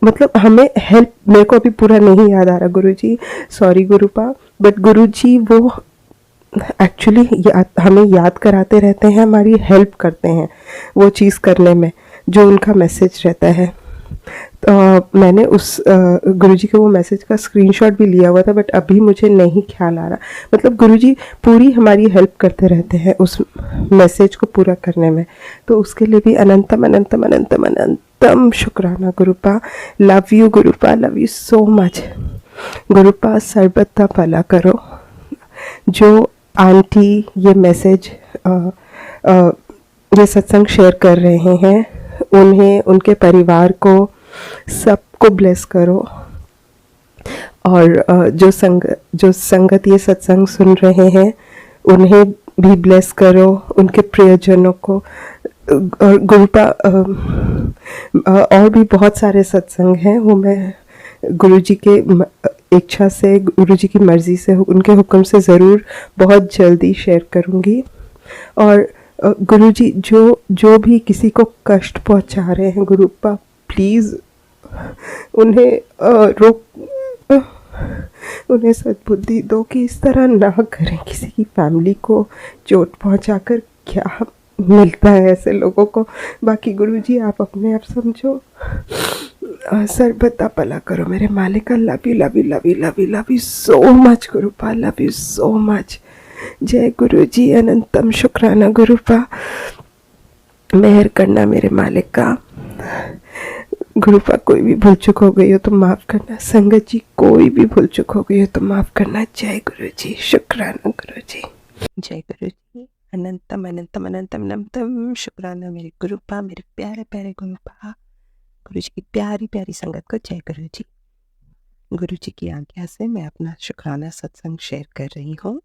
मतलब हमें हेल्प, मेरे को अभी पूरा नहीं याद आ रहा गुरु जी, सॉरी गुरुपा, बट गुरु जी वो एक्चुअली हमें याद कराते रहते हैं, हमारी हेल्प करते हैं वो चीज़ करने में जो उनका मैसेज रहता है। तो मैंने उस गुरुजी के वो मैसेज का स्क्रीनशॉट भी लिया हुआ था, बट अभी मुझे नहीं ख्याल आ रहा। मतलब गुरुजी पूरी हमारी हेल्प करते रहते हैं उस मैसेज को पूरा करने में, तो उसके लिए भी अनंतम अनंतम अनंतम अनंतम शुक्राना गुरुपा। लव यू गुरुपा, लव यू सो मच गुरुपा। सर्बत्ता भला करो। जो आंटी ये मैसेज ये सत्संग शेयर कर रहे हैं, उन्हें, उनके परिवार को, सबको ब्लेस करो। और जो संगत ये सत्संग सुन रहे हैं उन्हें भी ब्लेस करो, उनके प्रियजनों को। और गुरुपा और भी बहुत सारे सत्संग हैं, वो मैं गुरुजी के इच्छा से, गुरुजी की मर्ज़ी से, उनके हुक्म से ज़रूर बहुत जल्दी शेयर करूँगी। और गुरुजी जो भी किसी को कष्ट पहुँचा रहे हैं गुरुपा, प्लीज़ उन्हें उन्हें सद्बुद्धि दो कि इस तरह ना करें। किसी की फैमिली को चोट पहुँचाकर क्या मिलता है ऐसे लोगों को। बाकी गुरुजी आप अपने आप समझो। सर्वदा भला करो मेरे मालिका। Love you so much गुरुपा, love you so much. जय गुरु जी, अनंतम शुक्राना गुरुपा। मेहर करना मेरे मालिका। गुरुपा कोई भी भूल चुक हो गई हो तो माफ़ करना। संगत जी कोई भी भूल चुक हो गई हो तो माफ़ करना। जय गुरु जी, शुक्राना गुरु जी। जय गुरु जी, अनंतम अनंतम अनंतम अनंतम शुक्राना मेरे गुरुपा, मेरे प्यारे प्यारे गुरुपा। गुरु जी की प्यारी प्यारी संगत को जय गुरु जी। गुरु जी की आज्ञा से मैं अपना शुक्राना सत्संग शेयर कर रही हूँ।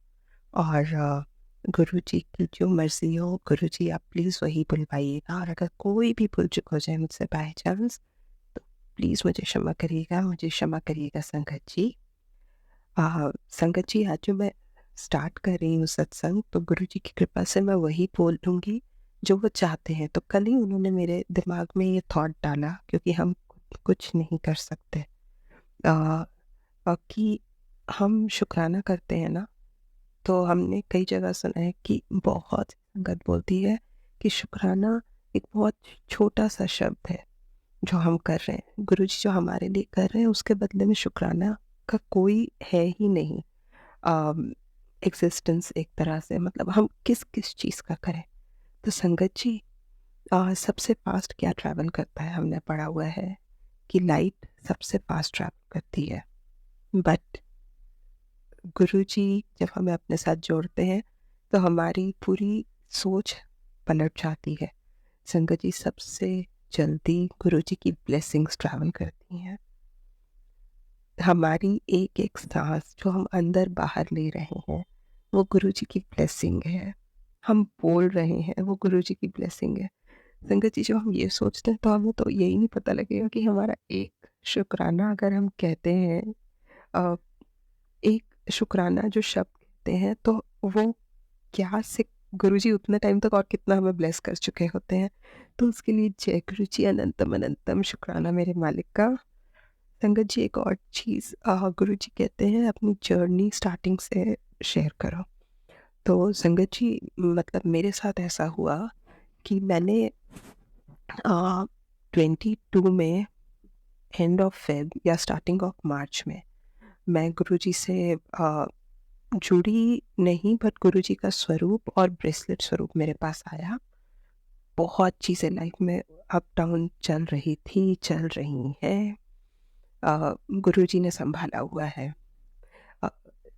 और गुरु जी की जो मर्ज़ी हो, गुरु जी आप प्लीज़ वही बुलवाइएगा। और अगर कोई भी भूल चुक हो जाए मुझसे बाय चांस, तो प्लीज़ मुझे क्षमा करिएगा, मुझे क्षमा करिएगा संगत जी। संगत जी, आज जो मैं स्टार्ट कर रही हूँ सत्संग, तो गुरु जी की कृपा से मैं वही बोल दूँगी जो वो चाहते हैं। तो कल ही उन्होंने मेरे दिमाग में ये थॉट डाला, क्योंकि हम कुछ नहीं कर सकते, कि हम शुक्राना करते हैं ना, तो हमने कई जगह सुना है कि बहुत संगत बोलती है कि शुक्राना एक बहुत छोटा सा शब्द है जो हम कर रहे हैं। गुरु जी जो हमारे लिए कर रहे हैं उसके बदले में शुक्राना का कोई है ही नहीं एग्जिस्टेंस एक तरह से। मतलब हम किस किस चीज़ का करें। तो संगत जी, सबसे फास्ट क्या ट्रैवल करता है, हमने पढ़ा हुआ है कि लाइट सबसे फास्ट ट्रैवल करती है। बट गुरु जी जब हमें अपने साथ जोड़ते हैं तो हमारी पूरी सोच पलट जाती है। संगत जी, सबसे जल्दी गुरु जी की ब्लेसिंग्स ट्रैवल करती हैं। हमारी एक एक सांस जो हम अंदर बाहर ले रहे हैं वो गुरु जी की ब्लेसिंग है। हम बोल रहे हैं वो गुरु जी की ब्लेसिंग है। संगत जी, जब हम ये सोचते हैं तो हमें तो यही नहीं पता लगेगा कि हमारा एक शुक्राना अगर हम कहते हैं, एक शुक्राना जो शब्द कहते हैं, तो वो क्या से गुरुजी उतने टाइम तक और कितना हमें ब्लेस कर चुके होते हैं। तो उसके लिए जय गुरु जी, अनंतम अनंतम शुक्राना मेरे मालिक का। संगत जी, एक और चीज़, गुरु जी कहते हैं अपनी जर्नी स्टार्टिंग से शेयर करो। तो संगत जी, मतलब मेरे साथ ऐसा हुआ कि मैंने 22 में, एंड ऑफ फेब या स्टार्टिंग ऑफ मार्च में, मैं गुरुजी से जुड़ी नहीं, बट गुरुजी का स्वरूप और ब्रेसलेट स्वरूप मेरे पास आया। बहुत चीज़ें लाइफ में अप डाउन चल रही हैं, गुरुजी ने संभाला हुआ है।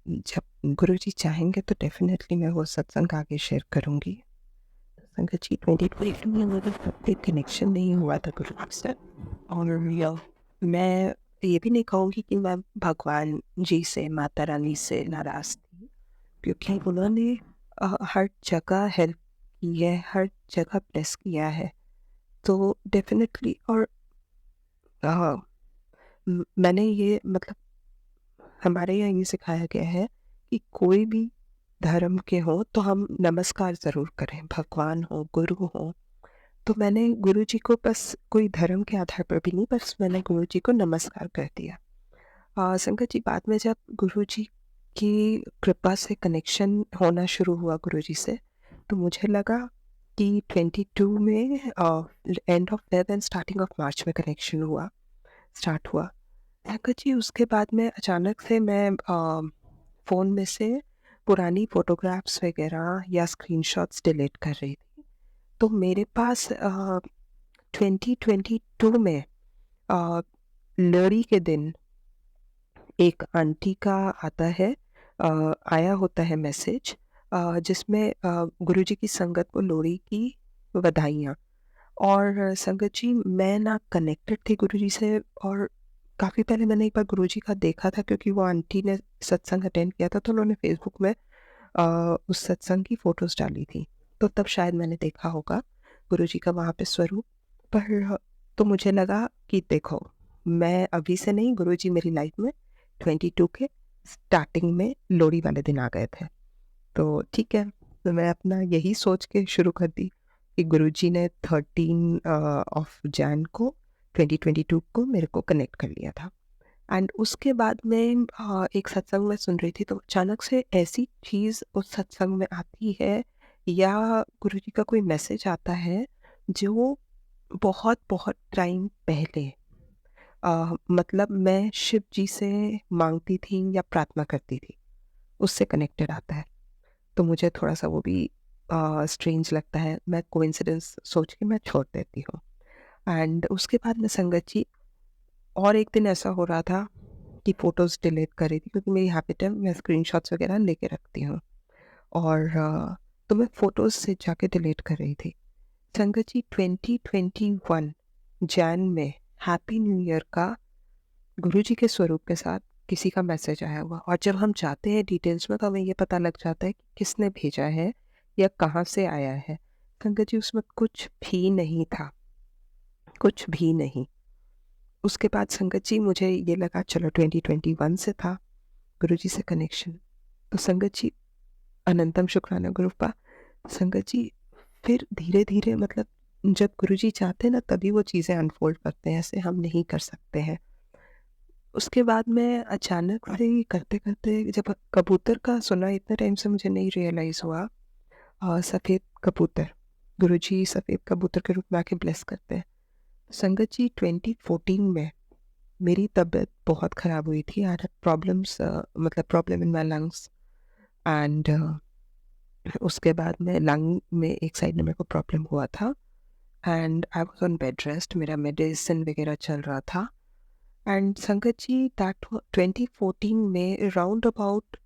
जब गुरुजी चाहेंगे तो डेफिनेटली मैं वो सत्संग आगे शेयर करूँगी। संगत जी, 2022 में मेरा कोई कनेक्शन नहीं हुआ था गुरुजी से। और मैं ये भी नहीं कहूँगी कि मैं भगवान जी से, माता रानी से नाराज़ थी, क्योंकि उन्होंने हर जगह हेल्प की है, हर जगह ब्लेस किया है। तो डेफ़िनेटली और अ, मैंने ये मतलब हमारे यहाँ ये सिखाया गया है कि कोई भी धर्म के हों तो हम नमस्कार ज़रूर करें, भगवान हो, गुरु हो। तो मैंने गुरुजी को बस कोई धर्म के आधार पर भी नहीं, बस मैंने गुरुजी को नमस्कार कर दिया। संगत जी, बाद में जब गुरुजी की कृपा से कनेक्शन होना शुरू हुआ गुरुजी से, तो मुझे लगा कि 22 में end of Feb and starting of March में कनेक्शन स्टार्ट हुआ। संगत जी, उसके बाद में अचानक से मैं फ़ोन में से पुरानी फ़ोटोग्राफ्स वगैरह या स्क्रीनशॉट्स डिलीट कर रही थी। तो मेरे पास 2022 में लोहड़ी के दिन एक आंटी का आता है, आया होता है मैसेज, जिसमें गुरुजी की संगत को लोहड़ी की बधाइयाँ। और संगत जी, मैं ना कनेक्टेड थी गुरुजी से, और काफ़ी पहले मैंने एक बार गुरुजी का देखा था, क्योंकि वो आंटी ने सत्संग अटेंड किया था, तो उन्होंने फेसबुक में उस सत्संग की फ़ोटोज़ डाली थी। तो तब शायद मैंने देखा होगा गुरुजी का वहाँ पे स्वरूप। पर तो मुझे लगा कि देखो, मैं अभी से नहीं, गुरुजी मेरी लाइफ में 22 के स्टार्टिंग में लोहड़ी वाले दिन आ गए थे। तो ठीक है, तो मैं अपना यही सोच के शुरू कर दी कि गुरुजी ने 13 ऑफ जैन को 2022 को मेरे को कनेक्ट कर लिया था। एंड उसके बाद में एक सत्संग में सुन रही थी, तो अचानक से ऐसी चीज़ उस सत्संग में आती है या गुरुजी का कोई मैसेज आता है जो बहुत बहुत टाइम पहले मतलब मैं शिव जी से मांगती थी या प्रार्थना करती थी, उससे कनेक्टेड आता है। तो मुझे थोड़ा सा वो भी स्ट्रेंज लगता है, मैं कोइंसिडेंस सोच के मैं छोड़ देती हूँ। एंड उसके बाद में संगत जी, और एक दिन ऐसा हो रहा था कि फ़ोटोज़ डिलीट कर रही थी, क्योंकि मेरी हैबिट है, मैं स्क्रीनशॉट्स वगैरह लेके रखती हूँ। और तो मैं फ़ोटोज़ से जाके डिलीट कर रही थी। संगत जी, 2021 जैन में हैप्पी न्यू ईयर का गुरुजी के स्वरूप के साथ किसी का मैसेज आया हुआ, और जब हम जाते हैं डिटेल्स में तो हमें ये पता लग जाता है कि किसने भेजा है या कहाँ से आया है। संगत जी, उसमें कुछ भी नहीं था, कुछ भी नहीं। उसके बाद संगत जी, मुझे ये लगा चलो 2021 से था गुरुजी से कनेक्शन। तो संगत जी, अनंतम शुक्राना गुरुपा। संगत जी, फिर धीरे धीरे मतलब जब गुरुजी चाहते हैं ना, तभी वो चीज़ें अनफोल्ड करते हैं, ऐसे हम नहीं कर सकते हैं। उसके बाद में अचानक से ही करते करते जब कबूतर का सुना, इतने टाइम से मुझे नहीं रियलाइज़ हुआ, सफ़ेद कबूतर, गुरुजी सफ़ेद कबूतर के रूप में आके ब्लेस करते हैं। संगत जी, 2014 में मेरी तबीयत बहुत ख़राब हुई थी। आई हैड प्रॉब्लम्स, मतलब problem in my lungs. And उसके बाद में लंग में एक साइड में मेरे को प्रॉब्लम हुआ था, and I was on bed rest, मेरा मेडिसिन वगैरह चल रहा था। एंड संगत जी, दैट 2014 में राउंड अबाउट,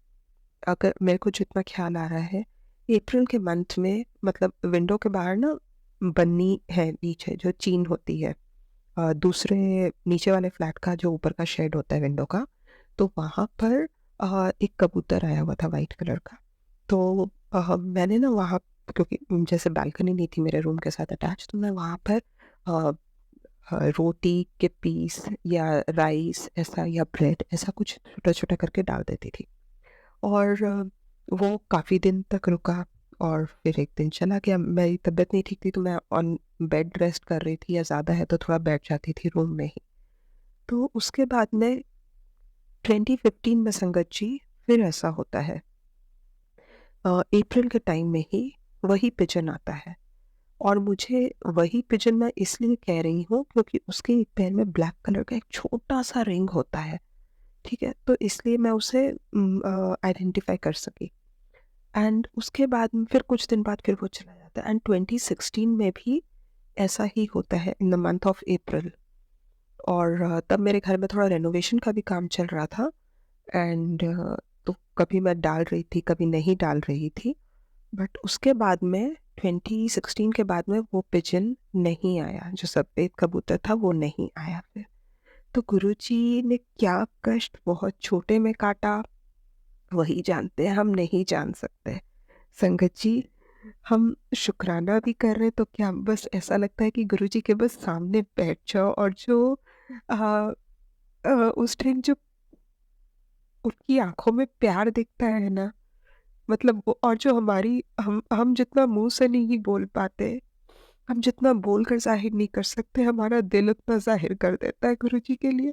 अगर मेरे को जितना ख्याल आ रहा है, अप्रैल के मंथ में, मतलब विंडो के बाहर ना बन्नी है नीचे जो चीन होती है, दूसरे नीचे वाले फ्लैट का जो ऊपर का शेड होता है विंडो का, तो वहाँ पर एक कबूतर आया हुआ था वाइट कलर का। तो मैंने ना वहाँ, क्योंकि जैसे बालकनी नहीं थी मेरे रूम के साथ अटैच, तो मैं वहाँ पर अ, रोटी के पीस या राइस ऐसा या ब्रेड ऐसा कुछ छोटा छोटा करके डाल देती थी। और वो काफ़ी दिन तक रुका, और फिर एक दिन चला गया। मेरी तबीयत नहीं ठीक थी, तो मैं ऑन बेड रेस्ट कर रही थी, या ज़्यादा है तो थोड़ा बैठ जाती थी रूम में ही। तो उसके बाद में 2015 में संगत जी, फिर ऐसा होता है, अप्रैल के टाइम में ही वही पिजन आता है। और मुझे वही पिजन मैं इसलिए कह रही हूँ क्योंकि उसके एक पैर में ब्लैक कलर का एक छोटा सा रिंग होता है, ठीक है, तो इसलिए मैं उसे आइडेंटिफाई कर सकी। एंड उसके बाद में फिर कुछ दिन बाद फिर वो चला जाता है, एंड 2016 में भी ऐसा ही होता है in the month of April. और तब मेरे घर में थोड़ा रेनोवेशन का भी काम चल रहा था, एंड तो कभी मैं डाल रही थी, कभी नहीं डाल रही थी। बट उसके बाद में 2016 के बाद में वो पिजन नहीं आया, जो सफ़ेद कबूतर था वो नहीं आया फिर। तो गुरुजी ने क्या कष्ट बहुत छोटे में काटा, वही जानते हैं, हम नहीं जान सकते। संगत जी, हम शुक्राना भी कर रहे हैं तो क्या बस ऐसा लगता है कि गुरुजी के बस सामने बैठ जाओ और जो आ, उस टाइम जो उनकी आंखों में प्यार दिखता है ना, मतलब वो, और जो हमारी हम जितना मुंह से नहीं बोल पाते, हम जितना बोल कर जाहिर नहीं कर सकते, हमारा दिल उतना जाहिर कर देता है गुरुजी के लिए।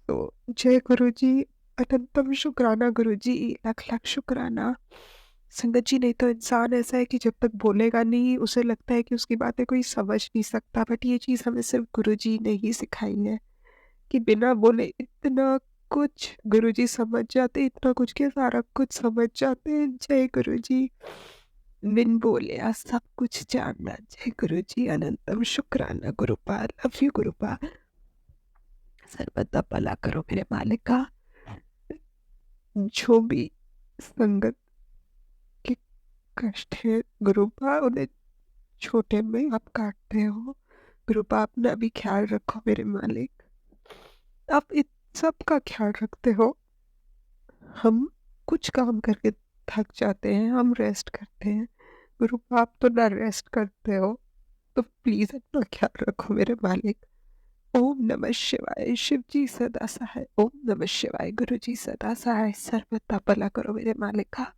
तो जय गुरुजी, अनंतम शुक्राना गुरुजी, लाख लाख शुक्राना। संगत जी, नहीं तो इंसान ऐसा है कि जब तक बोलेगा नहीं उसे लगता है कि उसकी बातें कोई समझ नहीं सकता, बट ये चीज़ हमें सिर्फ गुरुजी ने ही सिखाई है कि बिना बोले इतना कुछ गुरुजी समझ जाते, इतना कुछ के सारा कुछ समझ जाते हैं। जय गुरुजी, बिन बोले आ सब कुछ जानना। जय गुरुजी, अनंतम शुक्राना गुरुपा, लव यू गुरुपा, सर्वदा भला करो मेरे मालिक का। जो भी संगत के कष्ट है गुरुपा, उन्हें छोटे में आप काटते हो। गुरुपा, अपना भी ख्याल रखो मेरे मालिक, आप इन सब का ख्याल रखते हो। हम कुछ काम करके थक जाते हैं, हम रेस्ट करते हैं, गुरुपा आप तो ना रेस्ट करते हो, तो प्लीज अपना ख्याल रखो मेरे मालिक। ओम नमः शिवाय, शिव जी सदा सहाय। ओम नमः शिवाय, गुरु जी सदा सहाय, सर्वदा भला करो मेरे मालिक का।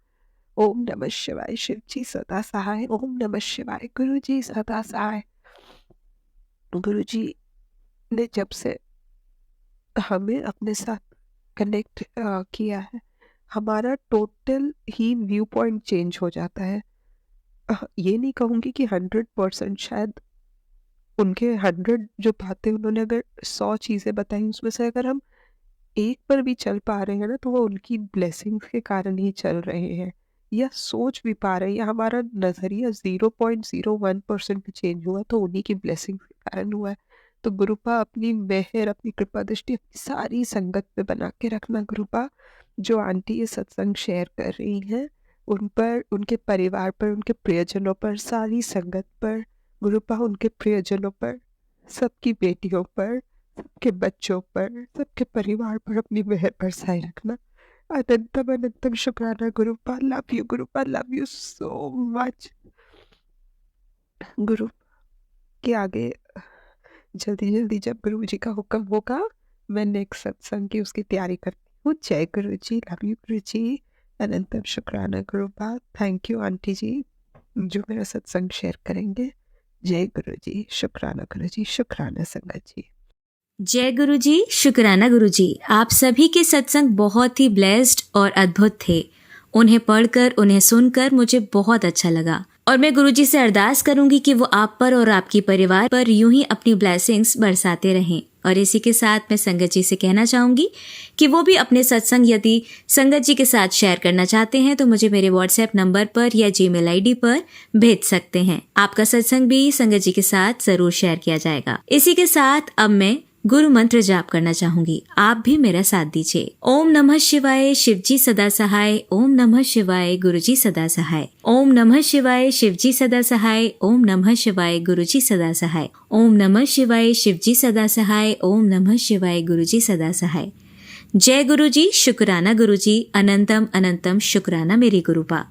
ओम नमः शिवाय, शिव जी सदा सहाय। ओम नमः शिवाय, गुरु जी सदा सहाय। गुरु जी ने जब से हमें अपने साथ कनेक्ट किया है, हमारा टोटल ही व्यू पॉइंट चेंज हो जाता है। ये नहीं कहूँगी कि 100%, शायद उनके 100 जो बातें उन्होंने अगर 100 चीज़ें बताई उसमें से अगर हम एक पर भी चल पा रहे हैं ना, तो वो उनकी ब्लेसिंग्स के कारण ही चल रहे हैं, या सोच भी पा रहे हैं, या हमारा नज़रिया 0.01% भी चेंज हुआ तो उन्हीं की ब्लेसिंग्स के कारण हुआ है। तो गुरुपा, अपनी मेहर, अपनी कृपा दृष्टि अपनी सारी संगत पे बना के रखना गुरुपा। जो आंटी ये सत्संग शेयर कर रही हैं उन पर, उनके परिवार पर, उनके प्रियजनों पर, सारी संगत पर गुरुपा, उनके प्रियजनों पर, सबकी बेटियों पर, सबके बच्चों पर, सबके परिवार पर अपनी मेहर बरसाए रखना। अनंतम अनंतम शुक्राना गुरुपा, लव यू गुरुपा, लव यू सो मच। गुरु के आगे जल्दी जल्दी जब गुरु जी का हुक्म होगा, मैं नेक्स्ट सत्संग की उसकी तैयारी करती हूँ। जय गुरु जी, लव यू गुरु जी, अनंतम शुक्राना गुरुपा। थैंक यू आंटी जी जो मेरा सत्संग शेयर करेंगे। जय गुरु जी, शुक्राना गुरु जी, शुक्राना संगत जी। जय गुरु जी, शुक्राना गुरु जी। आप सभी के सत्संग बहुत ही ब्लेस्ड और अद्भुत थे। उन्हें पढ़कर, उन्हें सुनकर मुझे बहुत अच्छा लगा, और मैं गुरु जी से अरदास करूंगी कि वो आप पर और आपकी परिवार पर यूं ही अपनी ब्लेसिंग्स बरसाते रहें। और इसी के साथ मैं संगत जी से कहना चाहूंगी कि वो भी अपने सत्संग यदि संगत जी के साथ शेयर करना चाहते हैं तो मुझे मेरे व्हाट्सएप नंबर पर या जीमेल आईडी पर भेज सकते हैं। आपका सत्संग भी संगत जी के साथ जरूर शेयर किया जाएगा। इसी के साथ अब मैं गुरु मंत्र जाप करना चाहूंगी, आप भी मेरा साथ दीजिए। ओम नमः शिवाय, शिव जी सदा सहाय। ओम नमः शिवाय, गुरु जी सदा सहाय। ओम नमः शिवाय, शिव जी सदा सहाय। ओम नमः शिवाय, गुरु जी सदा सहाय। ओम नमः शिवाय, शिव जी सदा सहाय। ओम नमः शिवाय, गुरु जी सदा सहाय। जय गुरु जी, शुक्राना गुरु जी, अनंतम अनंतम शुक्राना मेरी गुरुपा।